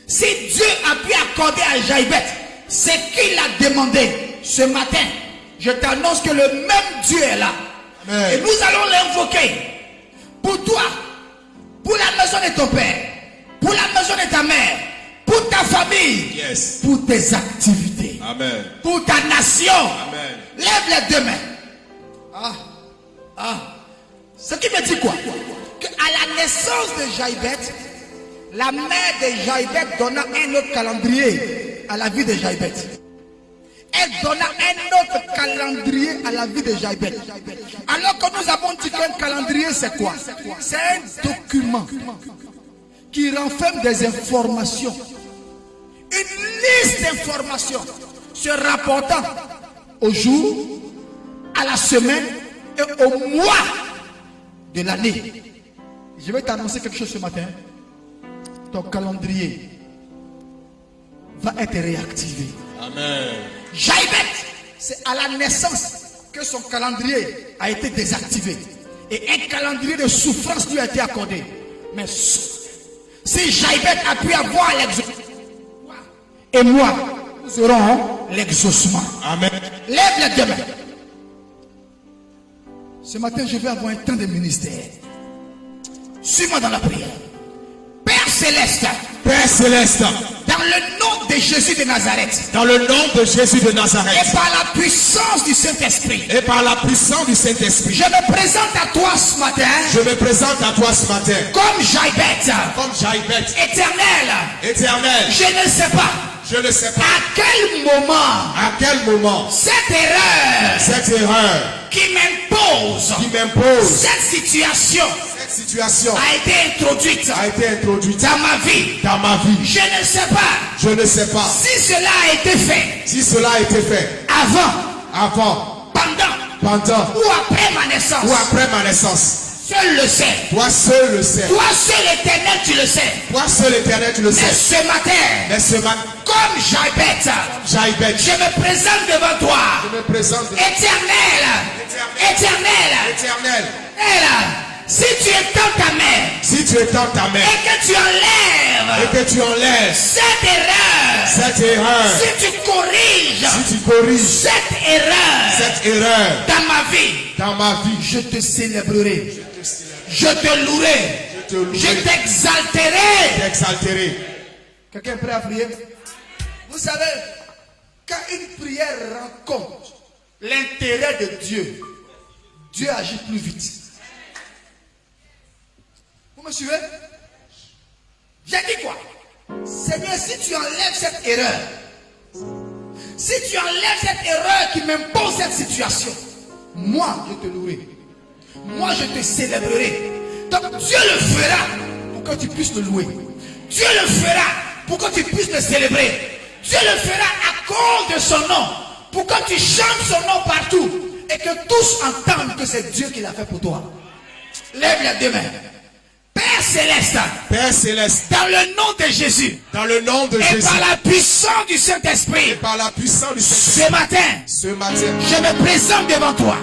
Si Dieu a pu accorder à Jaïbet ce qu'il a demandé ce matin, je t'annonce que le même Dieu est là. Amen. Et nous allons l'invoquer pour toi, pour la maison de ton père, pour la maison de ta mère, pour ta famille, Yes. pour tes activités, Amen. pour ta nation. Amen. Lève les 2 mains. Ce qui me dit quoi? Qu'à la naissance de Jaïbet, la mère de Jaïbet donna un autre calendrier à la vie de Jaïbet. Elle donna un autre calendrier à la vie de Jaïbet. Alors que nous avons dit qu'un calendrier c'est quoi? C'est un document qui renferme des informations. Une liste d'informations se rapportant au jour, à la semaine et au mois de l'année. Je vais t'annoncer quelque chose ce matin. Ton calendrier va être réactivé. Amen. Jaïbet, c'est à la naissance que son calendrier a été désactivé. Et un calendrier de souffrance lui a été accordé. Mais si Jaïbet a pu avoir l'exaucement, et moi, nous aurons l'exaucement. Amen. Lève les 2 mains. Ce matin, je vais avoir un temps de ministère. Suis-moi dans la prière. Père céleste, Père céleste, dans le nom de Jésus de Nazareth, dans le nom de Jésus de Nazareth et par la puissance du Saint-Esprit, et par la puissance du Saint-Esprit, je me présente à toi ce matin, je me présente à toi ce matin comme Jaïbet, comme Jaïbet. éternel. Éternel, Je ne sais pas je ne sais pas à quel moment à quel moment cette erreur cette erreur qui m'impose qui m'impose cette situation cette situation a été introduite a été introduite dans ma vie. dans ma vie. Je ne sais pas Je ne sais pas si cela a été fait si cela a été fait avant, pendant pendant ou après ma naissance. ou après ma naissance. Seul le sait. Toi seul le sais. Toi seul éternel, tu le sais. Toi seul Éternel, tu le Mais sais. ce matin, Mais ce matin, comme Jaïbet, Jaïbet, je me présente devant toi. je me présente devant Éternel, éternel, Éternel. si tu étends ta main Si tu étends ta main et que tu enlèves et que tu enlèves cette erreur, cette erreur, si tu corriges si tu corriges cette erreur cette dans ma vie, je te célébrerai, je te louerai, je t'exalterai. t'exalterai. Quelqu'un est prêt à prier? Vous savez, quand une prière rencontre l'intérêt de Dieu, Dieu agit plus vite. Vous me suivez? J'ai dit quoi? Seigneur, si tu enlèves cette erreur, si tu enlèves cette erreur qui m'impose cette situation, moi je te louerai, moi je te célébrerai. Donc Dieu le fera pour que tu puisses le louer. Dieu le fera pour que tu puisses le célébrer. Dieu le fera à cause de son nom, pour que tu chantes son nom partout. Et que tous entendent que c'est Dieu qui l'a fait pour toi. Lève les deux mains. Père céleste. Père céleste. Dans le nom de Jésus. Dans le nom de Et Jésus. par la puissance du Saint-Esprit. Et par la puissance du Saint-Esprit. Ce matin. Ce matin. Je me présente devant toi.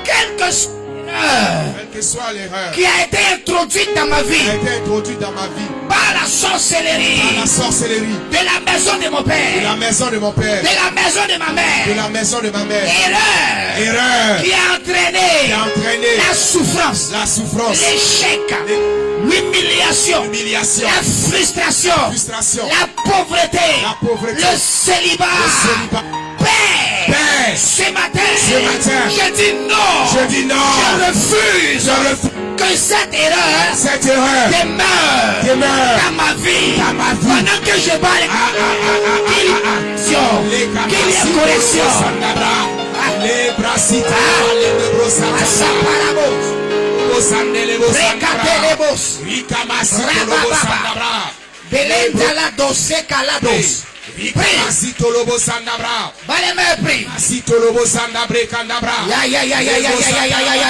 Quelle que soit quelle que soit l'erreur qui a été introduite dans ma vie. Qui a été introduite dans ma vie. Par la sorcellerie. Par la sorcellerie. De la maison de mon père. De la maison de mon père. De la maison de ma mère. De la maison de ma mère. Erreur. Erreur. Qui a entraîné. Qui a entraîné. La souffrance. La souffrance. L'échec. L'humiliation. L'humiliation. La frustration. La frustration. La pauvreté. La pauvreté. Le célibat. Le célibat. Père. Père. Ce matin. Ce matin. Je dis non. Je dis non. Je refuse. Je refuse. Que cette erreur. Cette erreur. Demeure. Demeure. Dans ma vie. Dans ma vie. Pendant que je parle. Qu'il y ait correction. Les brasita. Les brosata. Asaparabos. Osandelebos. Rekatelebos. Rikamasitolobos. Belenda la dose calados. Rikamasitolobos. Vale me prie. Asitolobos. Kandabra.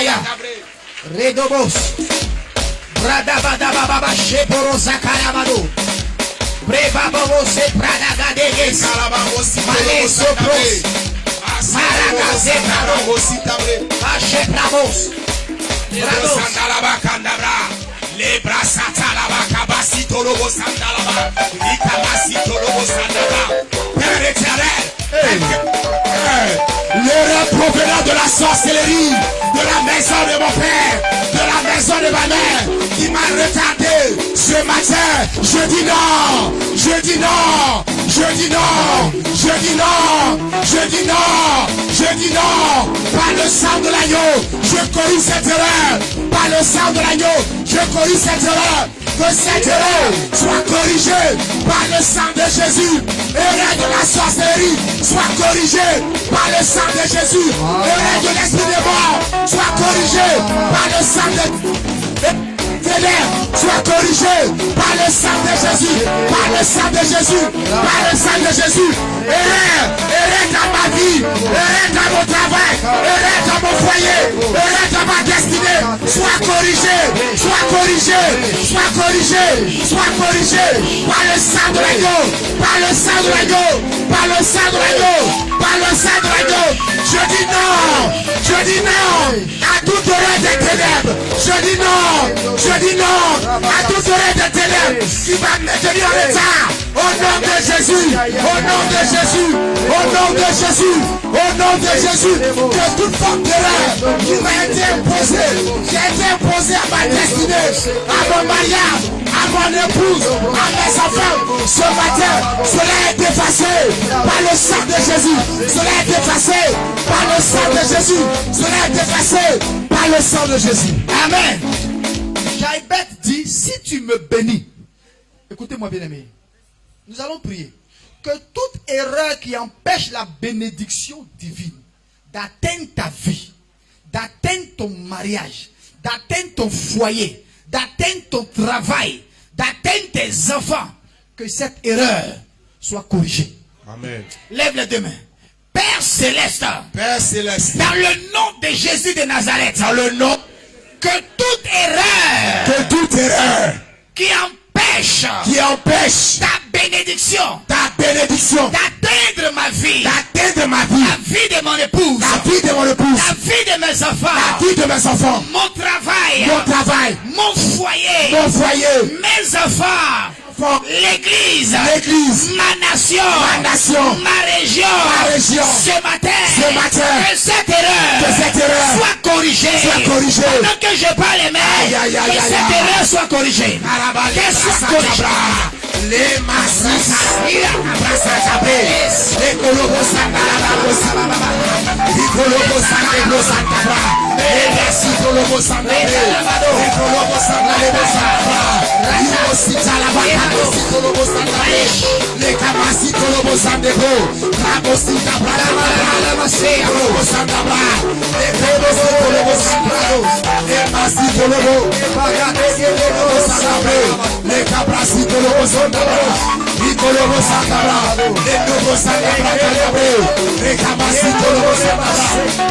Ya. Redobos. Bradabadababa sheporosa kalamado. Brebabos e pradagadeges. Male sopros. Maragazebramos. Achebramos. Le brasata la bakabasito lobo sandalaba. Ikamasito lobo sandalaba. Père éternel. L'erreur provenant de la sorcellerie, de la maison de mon père, de la maison de ma mère, qui m'a retardé ce matin. Je dis non, je dis non, je dis non, je dis non, je dis non, je dis non. Par le sang de l'agneau, je corrige cette erreur. Par le sang de l'agneau, je corrige cette erreur. Que cette erreur soit corrigée par le sang de Jésus. Erreur de la sorcellerie soit corrigée par le sang de Jésus. Erreur de l'esprit de mort soit corrigée par le sang de soit corrigé par le sang de Jésus, par le sang de Jésus, par le sang de Jésus. Erreur dans ma vie, erreur dans mon travail, erreur dans mon foyer, erreur dans ma destinée. Sois corrigé, sois corrigé, sois corrigé, sois corrigé par le sang de l'agneau, par le sang de l'agneau, par le sang de l'agneau, par le sang de l'agneau. Je dis non, je dis non à toute erreur des ténèbres. Je dis non, je dis non à toute erreur des ténèbres qui va me tenir en état. Au nom de Jésus, au nom de Jésus, au nom de Jésus, au nom de Jésus, que toute forme d'erreur qui m'a été imposée, qui a été imposée à ma destinée, à mon mariage, à mon épouse, à mes enfants, ce matin, cela est effacé par le sang de Jésus, cela est effacé par le sang de Jésus, cela est effacé par le sang de Jésus. Amen. Jaïbet dit, si tu me bénis, écoutez-moi bien aimé, nous allons prier que toute erreur qui empêche la bénédiction divine d'atteindre ta vie, d'atteindre ton mariage, d'atteindre ton foyer, d'atteindre ton travail, d'atteindre tes enfants, que cette erreur soit corrigée. Amen. Lève les deux mains. Père céleste, Père céleste, dans le nom de Jésus de Nazareth, dans le nom, que toute erreur qui empêche ta bénédiction d'atteindre ma vie, la vie de mon épouse, la vie de mes enfants, mon travail, mon foyer, mes enfants, l'église, ma nation, ma région, ce matin, que cette erreur soit corrigée. Pendant que je parle, que cette erreur soit corrigée. Qu'elle soit corrigée. les masses, Il a les colobos Ikolobo Sandaba, Ekolobo Sandaba, Ekabasi Kolobo Sandaba.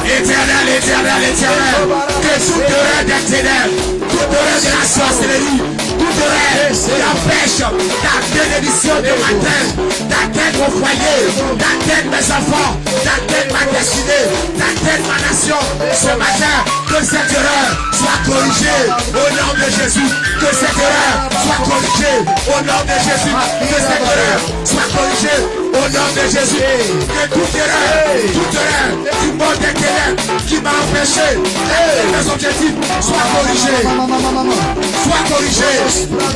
Éternel, éternel, éternel, que tout oreille des ténèbres, toute oreille de la sorcellerie, toute oreille de la pêche, la bénédiction de ma terre, d'atteindre mon foyer, d'atteindre mes enfants, d'atteindre ma destinée, d'atteindre ma nation. Ce matin, que cette erreur soit corrigée au nom de Jésus. Que cette erreur soit corrigée au nom de Jésus. Que cette erreur soit corrigée au nom de Jésus. Que toute erreur du monde des ténèbres qui m'a empêché d'atteindre mes objectifs soit corrigée. Soit corrigée.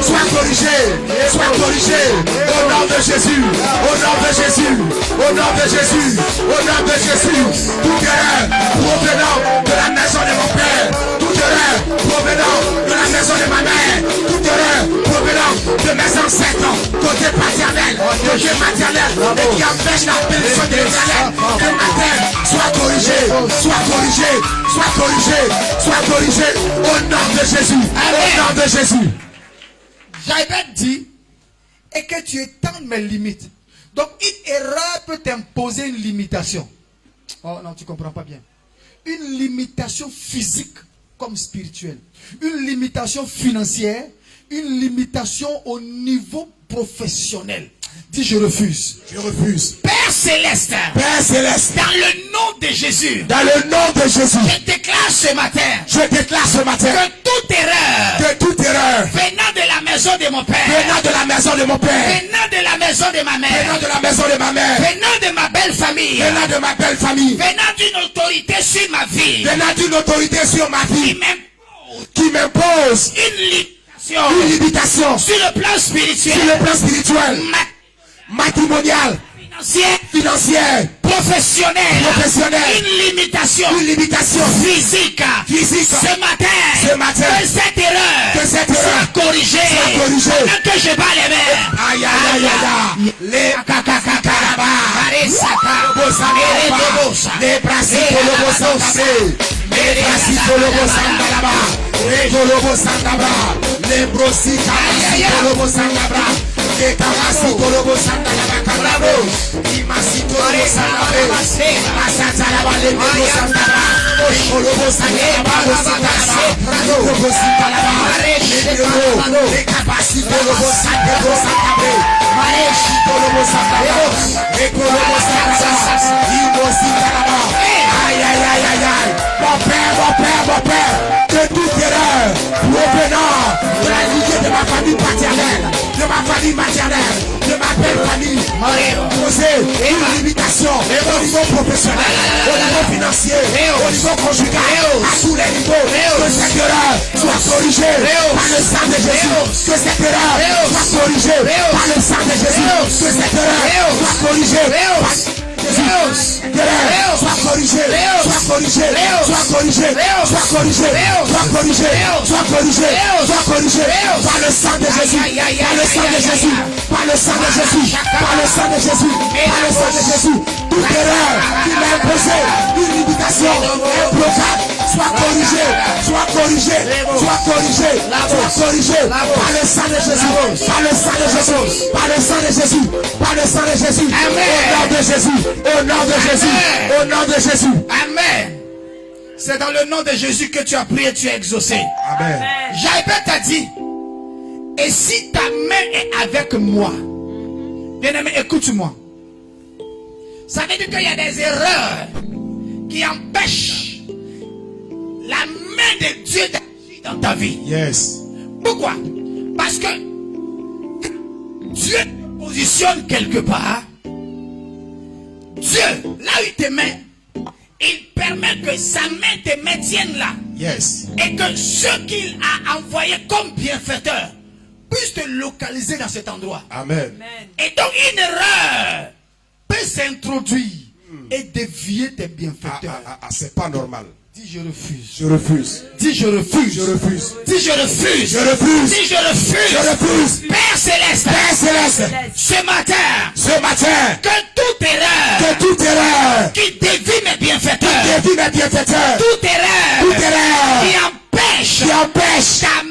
Soit corrigée. Soit corrigée. Au nom de Jésus. Au nom de Jésus. Au nom de Jésus. Au nom de Jésus. Toute erreur provenant de la maison de mon père. Toute erreur provenant de la maison de ma mère. Toute erreur provenant de mes ancêtres, côté paternel, côté maternel, et qui empêche la bénédiction de l'Éternel. Que ma terre soit corrigée, soit corrigée, soit corrigée, soit corrigée. Au nom de Jésus. Au nom de Jésus. J'avais dit, et que tu étendes mes limites. Donc une erreur peut t'imposer une limitation. Oh non, tu ne comprends pas bien. Une limitation physique comme spirituelle. Une limitation financière. Une limitation au niveau professionnel. Dis je refuse. Je refuse. Père Céleste. Père Céleste. Dans le nom de Jésus. Dans le nom de Jésus. Je déclare ce matin. Je déclare ce matin. Que toute erreur. Venant de la maison de mon père. Venant de la maison de mon père. Venant de la maison de ma mère. Venant de la maison de ma mère. Venant de ma belle famille. Venant de ma belle famille. Venant d'une autorité sur ma vie. Venant d'une autorité sur ma vie. Qui m'impose une limitation. Sur le plan spirituel. Sur le plan spirituel. Matrimonial. Financière. Professionnelle. Une limitation. Physique. Ce matin. Que cette erreur. Soit corrigée. Pendant que je bats les mères. Aïe aïe aïe aïe. Les kakakaraba. Les brasicolobosanse. Les brasicolobosangalaba. Les golobosandabra. Les brosicolobosangalabra. Les tarasicolobosangalaba. Imasicolobosangalaba. Masatalaba. Les golobosandabra. Les golobosandabra. Les capacitolobosangalaba. Aïe aïe aïe aïe aïe. Mon père, que toute erreur provenant de la lignée de ma famille paternelle, de ma famille maternelle, de ma belle famille, poser une limitation au niveau professionnel, au niveau financier, au niveau conjugal, à tous les niveaux. Que cette erreur soit corrigée par le sang de Jésus. Que cette erreur soit corrigée par le sang de Jésus. Que cette erreur soit corrigée par Jésus. Soit corrigé, soit corrigé, soit corrigé, soit corrigé, soit corrigé, soit corrigé, soit corrigé par le sang de Jésus, par le sang de Jésus, par le sang de Jésus, par le sang de Jésus, par le sang de Jésus. Toute erreur qui m'a imposé une limitation, un blocage, soit corrigé, soit corrigé, soit corrigé, soit corrigé par le sang de Jésus, par le sang de Jésus, par le sang de Jésus, par le sang de Jésus, au nom de Jésus, au nom de Jésus, au nom de Jésus. Amen. C'est dans le nom de Jésus que tu as prié, tu as exaucé. Amen. Jaïbet t'a dit, et si ta main est avec moi, bien-aimé, écoute-moi. Ça veut dire qu'il y a des erreurs qui empêchent la main de Dieu d'agir dans ta vie. Yes. Pourquoi? Parce que Dieu te positionne quelque part. Dieu, là où il te met, il permet que sa main te maintienne là. Yes. Et que ce qu'il a envoyé comme bienfaiteur puisse te localiser dans cet endroit. Amen. Et donc une erreur peut s'introduire et dévier tes bienfaiteurs. C'est pas normal. Dis je refuse. Je refuse. Dis je refuse. Je refuse. Dis je refuse. Je refuse. Dis je refuse. Je refuse. Père Céleste. Père Céleste. Ce matin. Que toute erreur. Qui dévie mes bienfaiteurs. Toute erreur. Qui empêche. Ta main.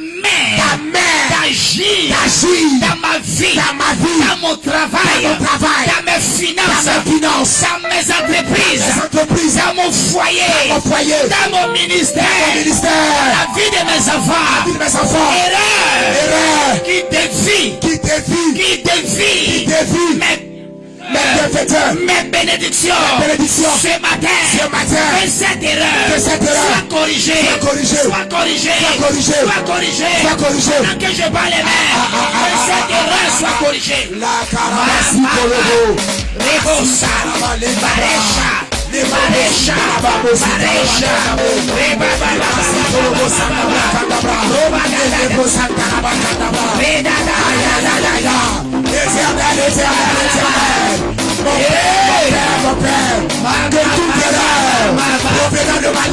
d'agir dans ma vie, dans mon travail, dans mes finances, dans mes entreprises, dans mon foyer, dans mon ministère, dans la vie de mes enfants. Erreur qui dévie mes bénédictions ce matin, que cette erreur soit corrigée, pendant que je bats les mains, que cette erreur soit corrigée. Mon père, que toute erreur provenant de ma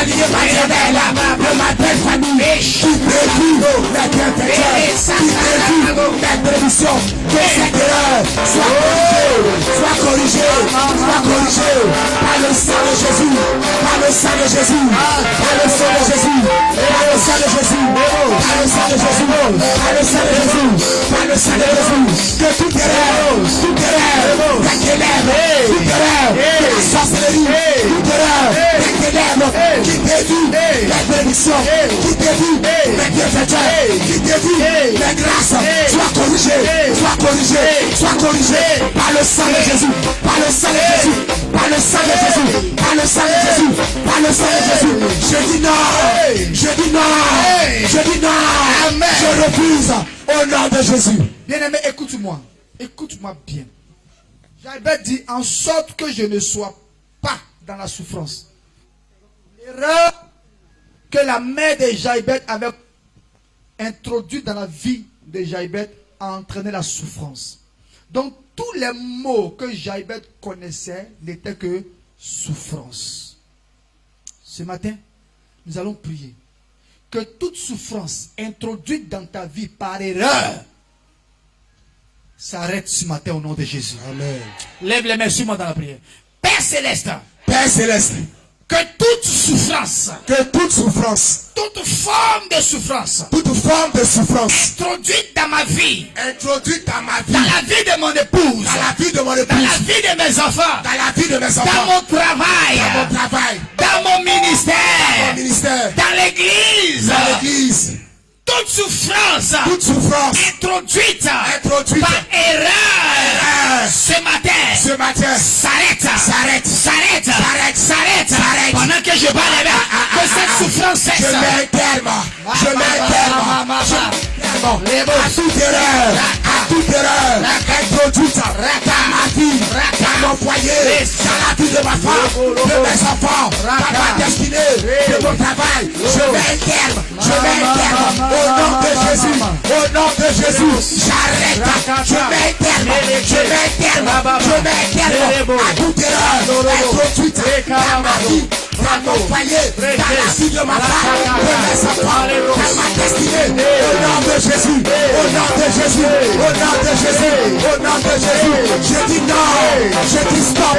lignée paternelle, de ma belle famille, qui dévie mes bienfaiteurs, qui dévie mes bénédictions, que cette erreur soit corrigée par le sang de Jésus, par le sang de Jésus, par le sang de Jésus, par le sang de Jésus, par le sang de Jésus, par le sang de Jésus, par le sang de Jésus, que toute erreur, la ténèbre, toute erreur, la sorcellerie, toute erreur, la ténèbre, qui dévie les bénédictions, qui dévie les bienfaiteurs, qui dévie les grâces, soit corrigée par le sang de Jésus, par le sang de Jésus, par le sang de Jésus, par le sang de Jésus, par le sang de Jésus. Je dis non, Amen. Je refuse au nom de Jésus. Bien-aimé, écoute-moi bien. Jaïbeth dit en sorte que je ne sois pas dans la souffrance. L'erreur que la mère de Jaïbeth avait introduite dans la vie de Jaïbeth a entraîné la souffrance. Donc tous les mots que Jaïbeth connaissait n'étaient que souffrance. Ce matin, nous allons prier que toute souffrance introduite dans ta vie par erreur s'arrête ce matin au nom de Jésus. Amen. Lève les mains sur moi dans la prière. Père Céleste, que toute souffrance, toute forme de souffrance, introduite dans ma vie, dans la vie de mon épouse, dans la vie de mes enfants, dans mon travail, dans mon ministère, dans l'église, toute souffrance introduite par erreur ce matin s'arrête pendant que je bats les mains, que cette souffrance cesse. Je mets un terme à toute erreur introduite dans ma vie, dans mon foyer, dans la vie de ma femme, de mes enfants, dans ma destinée, de mon travail. Je mets un terme au nom de Jésus, j'arrête, je mets un terme à toute erreur introduite dans ma vie, dans mon foyer, dans la vie de ma femme, de mes enfants, dans ma destinée. Au nom de Jésus, je dis non, je dis stop,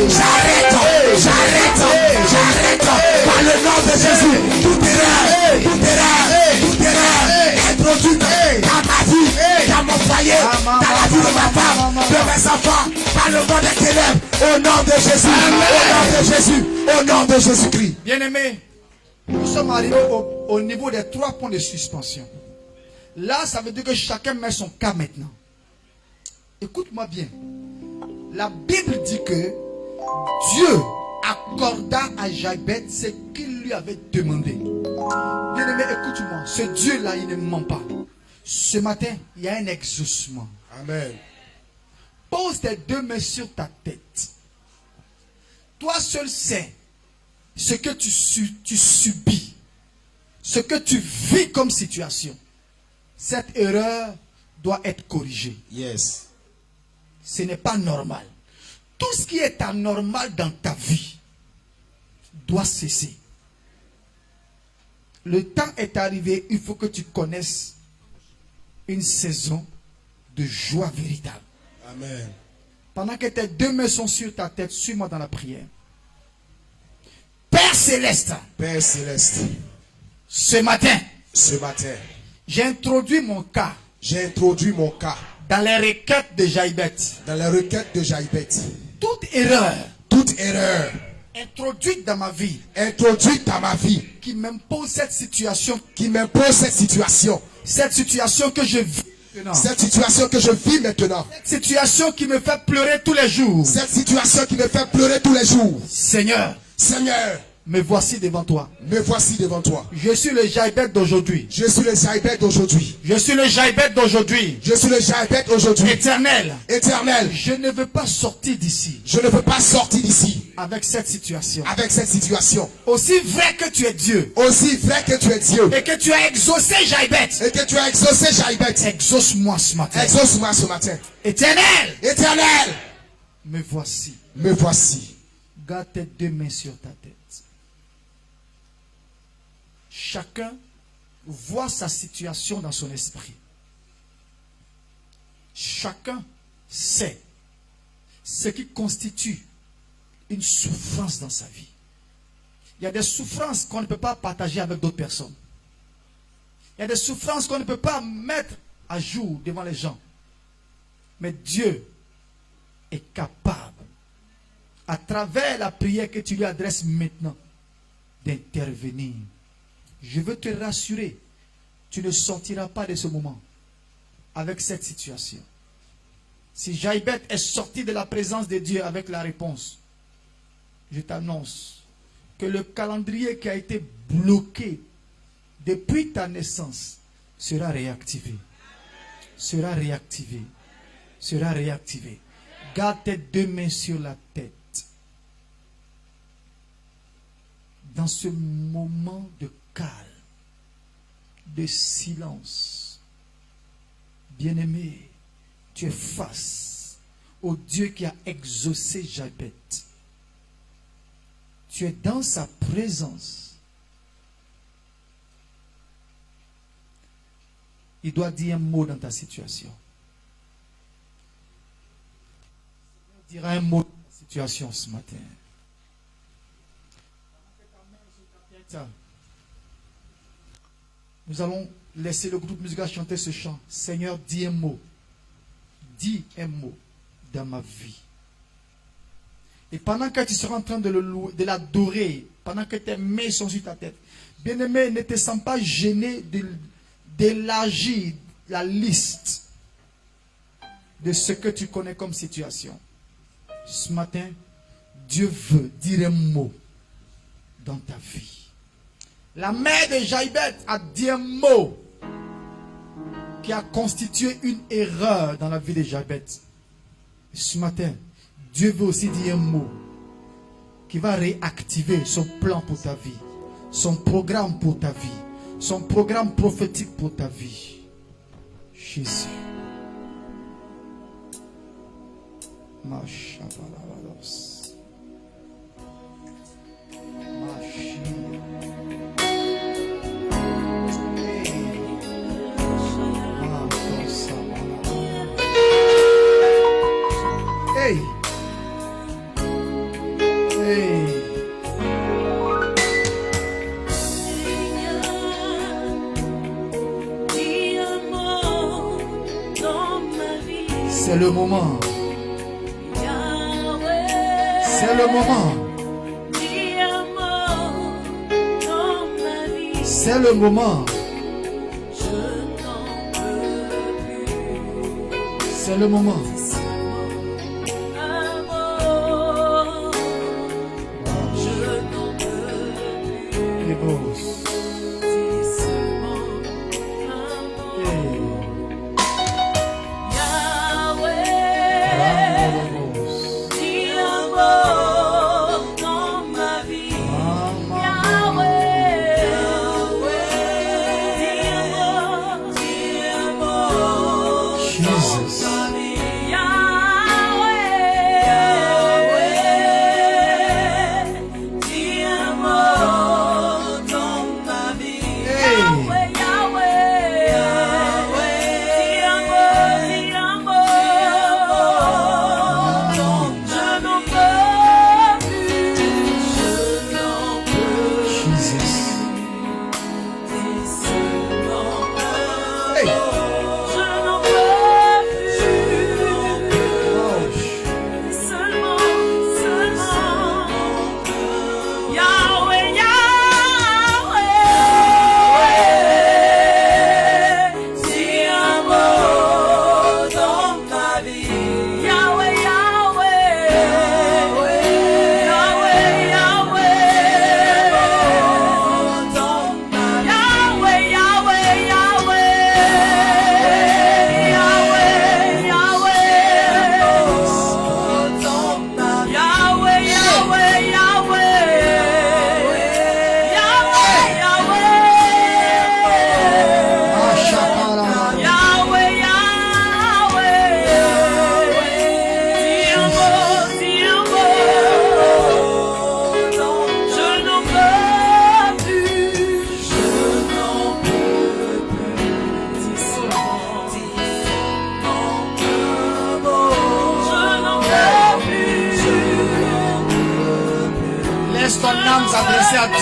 j'arrête, par le nom de Jésus, toute erreur, introduite dans ma vie, dans mon foyer, dans la vie de ma femme, de mes enfants, par le monde des ténèbres, au nom de Jésus, au nom de Jésus-Christ. Bien-aimés, nous sommes arrivés au niveau des 3 points de suspension. Là, ça veut dire que chacun met son cas maintenant. Écoute-moi bien. La Bible dit que Dieu accorda à Jaïbeth ce qu'il lui avait demandé. Bien-aimé, écoute-moi. Ce Dieu-là, il ne ment pas. Ce matin, il y a un exaucement. Amen. Pose tes 2 mains sur ta tête. Toi seul sais ce que tu subis, ce que tu vis comme situation. Cette erreur doit être corrigée. Yes. Ce n'est pas normal. Tout ce qui est anormal dans ta vie doit cesser. Le temps est arrivé, il faut que tu connaisses une saison de joie véritable. Amen. Pendant que tes 2 mains sont sur ta tête, suis-moi dans la prière. Père Céleste, Ce matin, j'ai introduit mon cas dans les requêtes de Jaïbet. Toute erreur introduite dans ma vie qui m'impose cette situation que je vis maintenant. Cette situation que je vis maintenant. Cette situation qui me fait pleurer tous les jours. Seigneur, me voici devant toi. Je suis le Jaïbet d'aujourd'hui. Je suis le Jaïbet d'aujourd'hui. Éternel. Je ne veux pas sortir d'ici. Avec cette situation. Aussi vrai que tu es Dieu. Et que tu as exaucé Jaïbet. Exauce-moi ce matin. Éternel. Me voici. Garde tes deux mains sur ta tête. Chacun voit sa situation dans son esprit. Chacun sait ce qui constitue une souffrance dans sa vie. Il y a des souffrances qu'on ne peut pas partager avec d'autres personnes. Il y a des souffrances qu'on ne peut pas mettre à jour devant les gens. Mais Dieu est capable, à travers la prière que tu lui adresses maintenant, d'intervenir. Je veux te rassurer, tu ne sortiras pas de ce moment avec cette situation. Si Jaïbet est sorti de la présence de Dieu avec la réponse, je t'annonce que le calendrier qui a été bloqué depuis ta naissance sera réactivé. Garde tes deux mains sur la tête. Dans ce moment de calme, de silence, bien-aimé, tu es face au Dieu qui a exaucé Jaïbet. Tu es dans sa présence. Il doit dire un mot dans ta situation. Il dira un mot dans ta situation ce matin. Nous allons laisser le groupe musical chanter ce chant. Seigneur, dis un mot. Dis un mot dans ma vie. Et pendant que tu seras en train de l'adorer, pendant que tes mains sont sur ta tête, bien-aimé, ne te sens pas gêné d'élargir la liste de ce que tu connais comme situation. Ce matin, Dieu veut dire un mot dans ta vie. La mère de Jaïbet a dit un mot qui a constitué une erreur dans la vie de Jaïbet. Ce matin, Dieu veut aussi dire un mot qui va réactiver son plan pour ta vie, son programme pour ta vie, son programme prophétique pour ta vie. Jésus. Machabalabalos. Machia. Hey. Hey. C'est le moment. C'est le moment. C'est le moment. C'est le moment.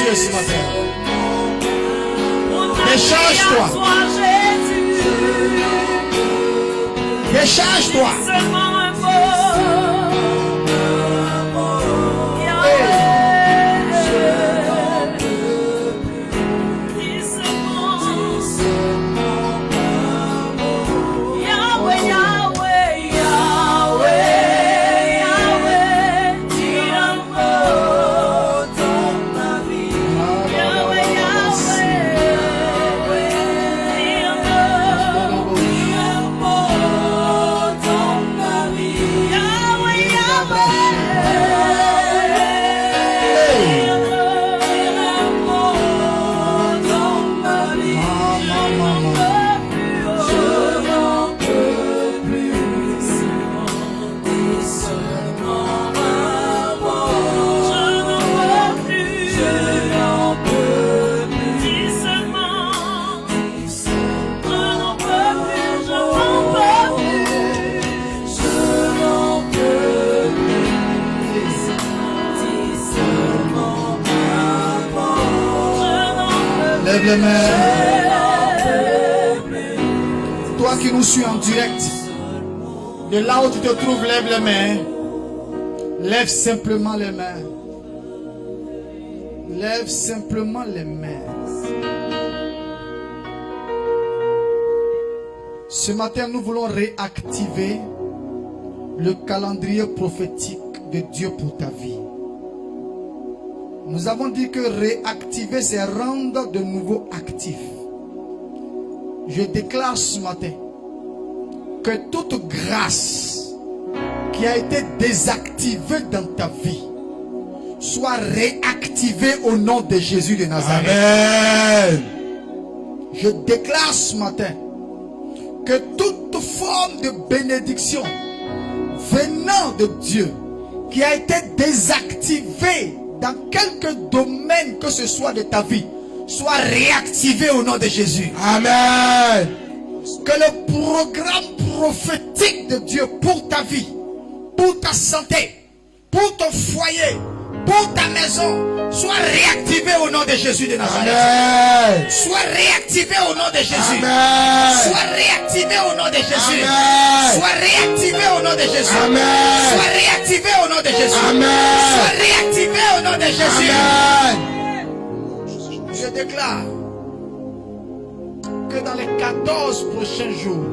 Dieu ce matin. Décharge-toi. Décharge-toi. Lève les mains. Toi qui nous suis en direct, de là où tu te trouves, lève les mains. Lève simplement les mains. Lève simplement les mains. Ce matin, nous voulons réactiver le calendrier prophétique de Dieu pour ta vie. Nous avons dit que réactiver, c'est rendre de nouveau actif. Je déclare ce matin que toute grâce qui a été désactivée dans ta vie soit réactivée au nom de Jésus de Nazareth. Amen. Je déclare ce matin que toute forme de bénédiction venant de Dieu qui a été désactivée dans quelque domaine que ce soit de ta vie soit réactivée au nom de Jésus. Amen. Que le programme prophétique de Dieu pour ta vie, pour ta santé, pour ton foyer, pour ta maison soit réactivé au nom de Jésus de Nazareth. Amen. Soit réactivé au nom de Jésus. Amen. Soit réactivé au nom de Jésus. Amen. Soit réactivé au nom de Jésus. Amen. Soit réactivé au nom de Jésus. Amen. Soit réactivé au nom de Jésus. Amen. Je déclare que dans les 14 prochains jours,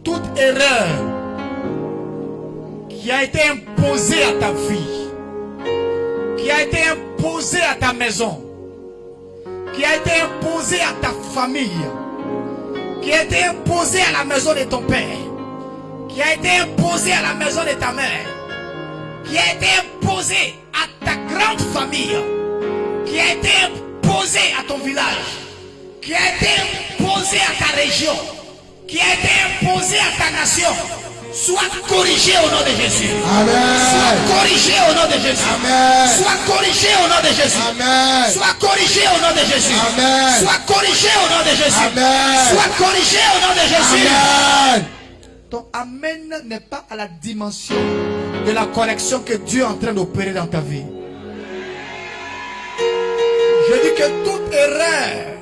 toute erreur qui a été imposée à ta vie, qui a été imposée à ta maison, qui a été imposée à ta famille, qui a été imposée à la maison de ton père, qui a été imposée à la maison de ta mère, qui a été imposée à ta grande famille, qui a été imposée à ton village, qui a été imposée à ta région, qui a été imposée à ta nation, soit corrigé au nom de Jésus. Amen. Soit corrigé au nom de Jésus. Amen. Soit corrigé au nom de Jésus. Amen. Soit corrigé au nom de Jésus. Amen. Soit corrigé au nom de Jésus. Amen. Soit corrigé au nom de Jésus. Amen. Ton amen n'est pas à la dimension de la correction que Dieu est en train d'opérer dans ta vie. Je dis que toute erreur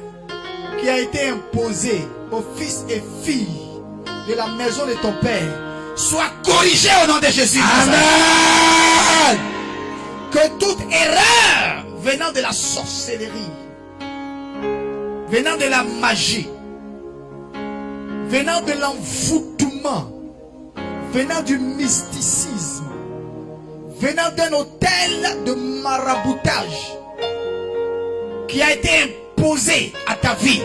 qui a été imposée aux fils et filles de la maison de ton père soit corrigé au nom de Jésus. Amen. Que toute erreur venant de la sorcellerie, venant de la magie, venant de l'envoûtement, venant du mysticisme, venant d'un hôtel de maraboutage qui a été imposé à ta vie,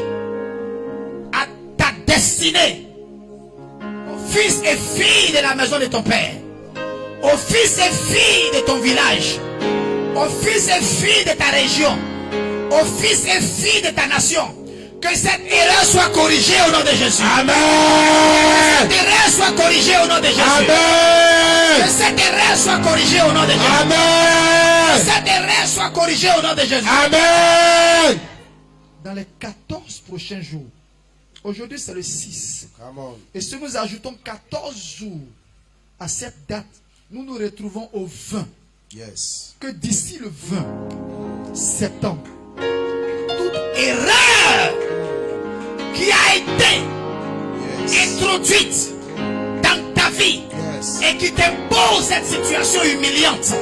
à ta destinée, fils et filles de la maison de ton père, aux fils et filles de ton village, aux fils et filles de ta région, aux fils et filles de ta nation, que cette erreur soit corrigée au nom de Jésus. Amen. Que cette erreur soit corrigée au nom de Jésus. Amen. Que cette erreur soit corrigée au nom de Jésus. Amen. Que cette erreur soit corrigée au nom de Jésus. Amen. Dans les 14 prochains jours, aujourd'hui c'est le 6. Et si nous ajoutons 14 jours à cette date, nous nous retrouvons au 20. Yes. que d'ici le 20 septembre, toute erreur qui a été introduite dans ta vie et qui t'impose cette situation humiliante,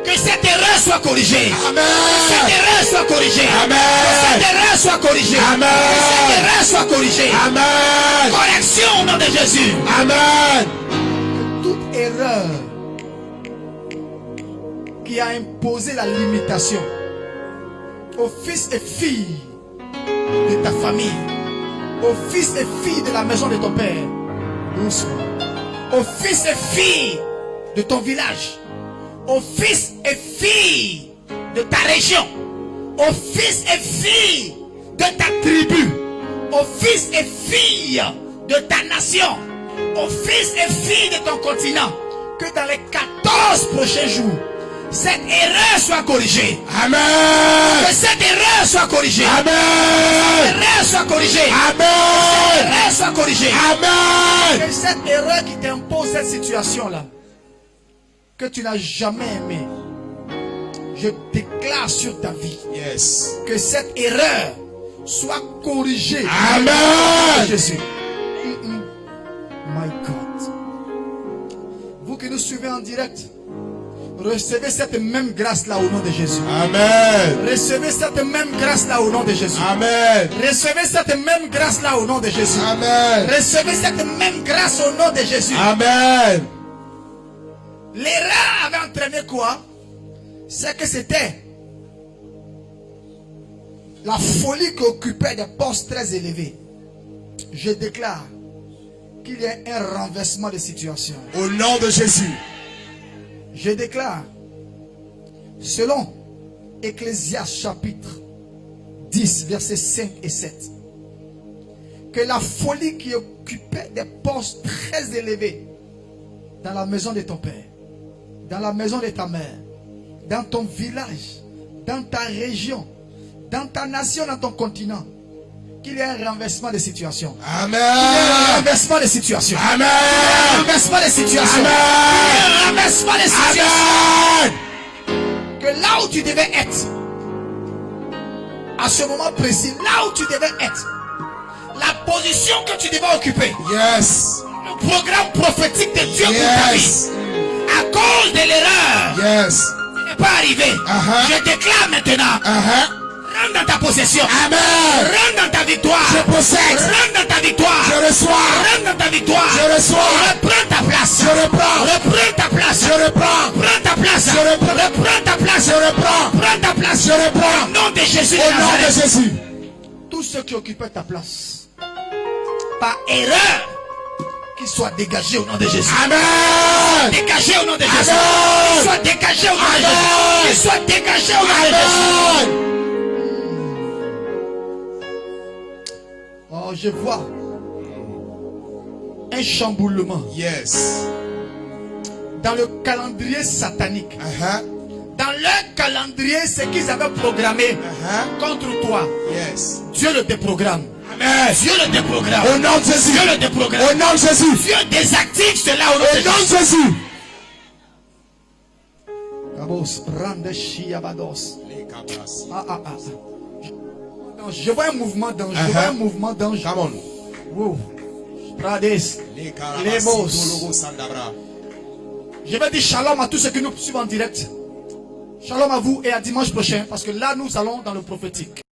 que cette erreur soit corrigée. Amen. Que cette erreur soit corrigée. Amen. Que cette erreur soit corrigée. Amen. Que cette erreur soit corrigée. Amen. Correction au nom de Jésus. Amen. Que toute erreur qui a imposé la limitation aux fils et filles de ta famille, aux fils et filles de la maison de ton père, doucement, aux fils et filles de ton village, aux fils et filles de ta région, aux fils et filles de ta tribu, aux fils et filles de ta nation, aux fils et filles de ton continent, que dans les 14 prochains jours, cette erreur soit corrigée. Amen. Que cette erreur soit corrigée. Amen. Que cette erreur soit corrigée. Amen. Que cette erreur soit corrigée. Amen. Que cette erreur qui t'impose cette situation-là, que tu n'as jamais aimé, je déclare sur ta vie Yes. que cette erreur soit corrigée. Amen. Jésus. My God. Vous qui nous suivez en direct, recevez cette même grâce-là au nom de Jésus. Amen. Recevez cette même grâce-là au nom de Jésus. Amen. Recevez cette même grâce-là au nom de Jésus. Amen. Recevez cette même grâce au nom de Jésus. Amen. L'erreur avait entraîné quoi? C'est que c'était la folie qui occupait des postes très élevés. Je déclare qu'il y a un renversement de situation. Au nom de Jésus. Je déclare, selon Ecclésiaste chapitre 10, versets 5 et 7, que la folie qui occupait des postes très élevés dans la maison de ton père, dans la maison de ta mère, dans ton village, dans ta région, dans ta nation, dans ton continent, qu'il y ait un renversement de situation. Amen. Qu'il y ait un renversement de situation. Amen. Un renversement de situation. Amen. Un renversement de situation. Amen. Que là où tu devais être, à ce moment précis, là où tu devais être, la position que tu devais occuper, Yes. le programme prophétique de Dieu pour ta vie, Yes. à cause de l'erreur, Yes. n'est pas arrivé. Je déclare maintenant, rentre dans ta possession. Amen. Rentre dans ta victoire. Je possède. Rentre dans ta victoire. Je reçois. Rentre dans ta victoire. Je reçois. Reprends ta place. Je reprends. Reprends ta place. Je reprends. Prends ta place. Je reprends. Reprends ta place. Je reprends. Prends ta place. Je reprends. Au nom de Jésus de Au nom de Nazareth. Jésus. Tous ceux qui occupaient ta place, par erreur, qu'ils soient dégagés au nom de Jésus. Amen. Dégagés au nom de Jésus. Amen. Qu'ils soient dégagés au nom de Amen. Jésus. Qu'ils soient dégagés au nom de Jésus. Amen. Oh, je vois un chamboulement Yes. dans le calendrier satanique. Dans leur calendrier, ce qu'ils avaient programmé contre toi, Yes. Dieu le déprogramme. Amen. Dieu le déprogramme. Au nom de Jésus. Dieu le déprogramme. Au nom de Jésus. Dieu désactive cela au nom Au de nom de Jésus. Jésus. Kabos, rande chiabados. Je vois un mouvement d'ange. Je vois un mouvement d'ange. Come on. Wow. Prades. Je vais dire shalom à tous ceux qui nous suivent en direct. Shalom à vous et à dimanche prochain. Parce que là, nous allons dans le prophétique.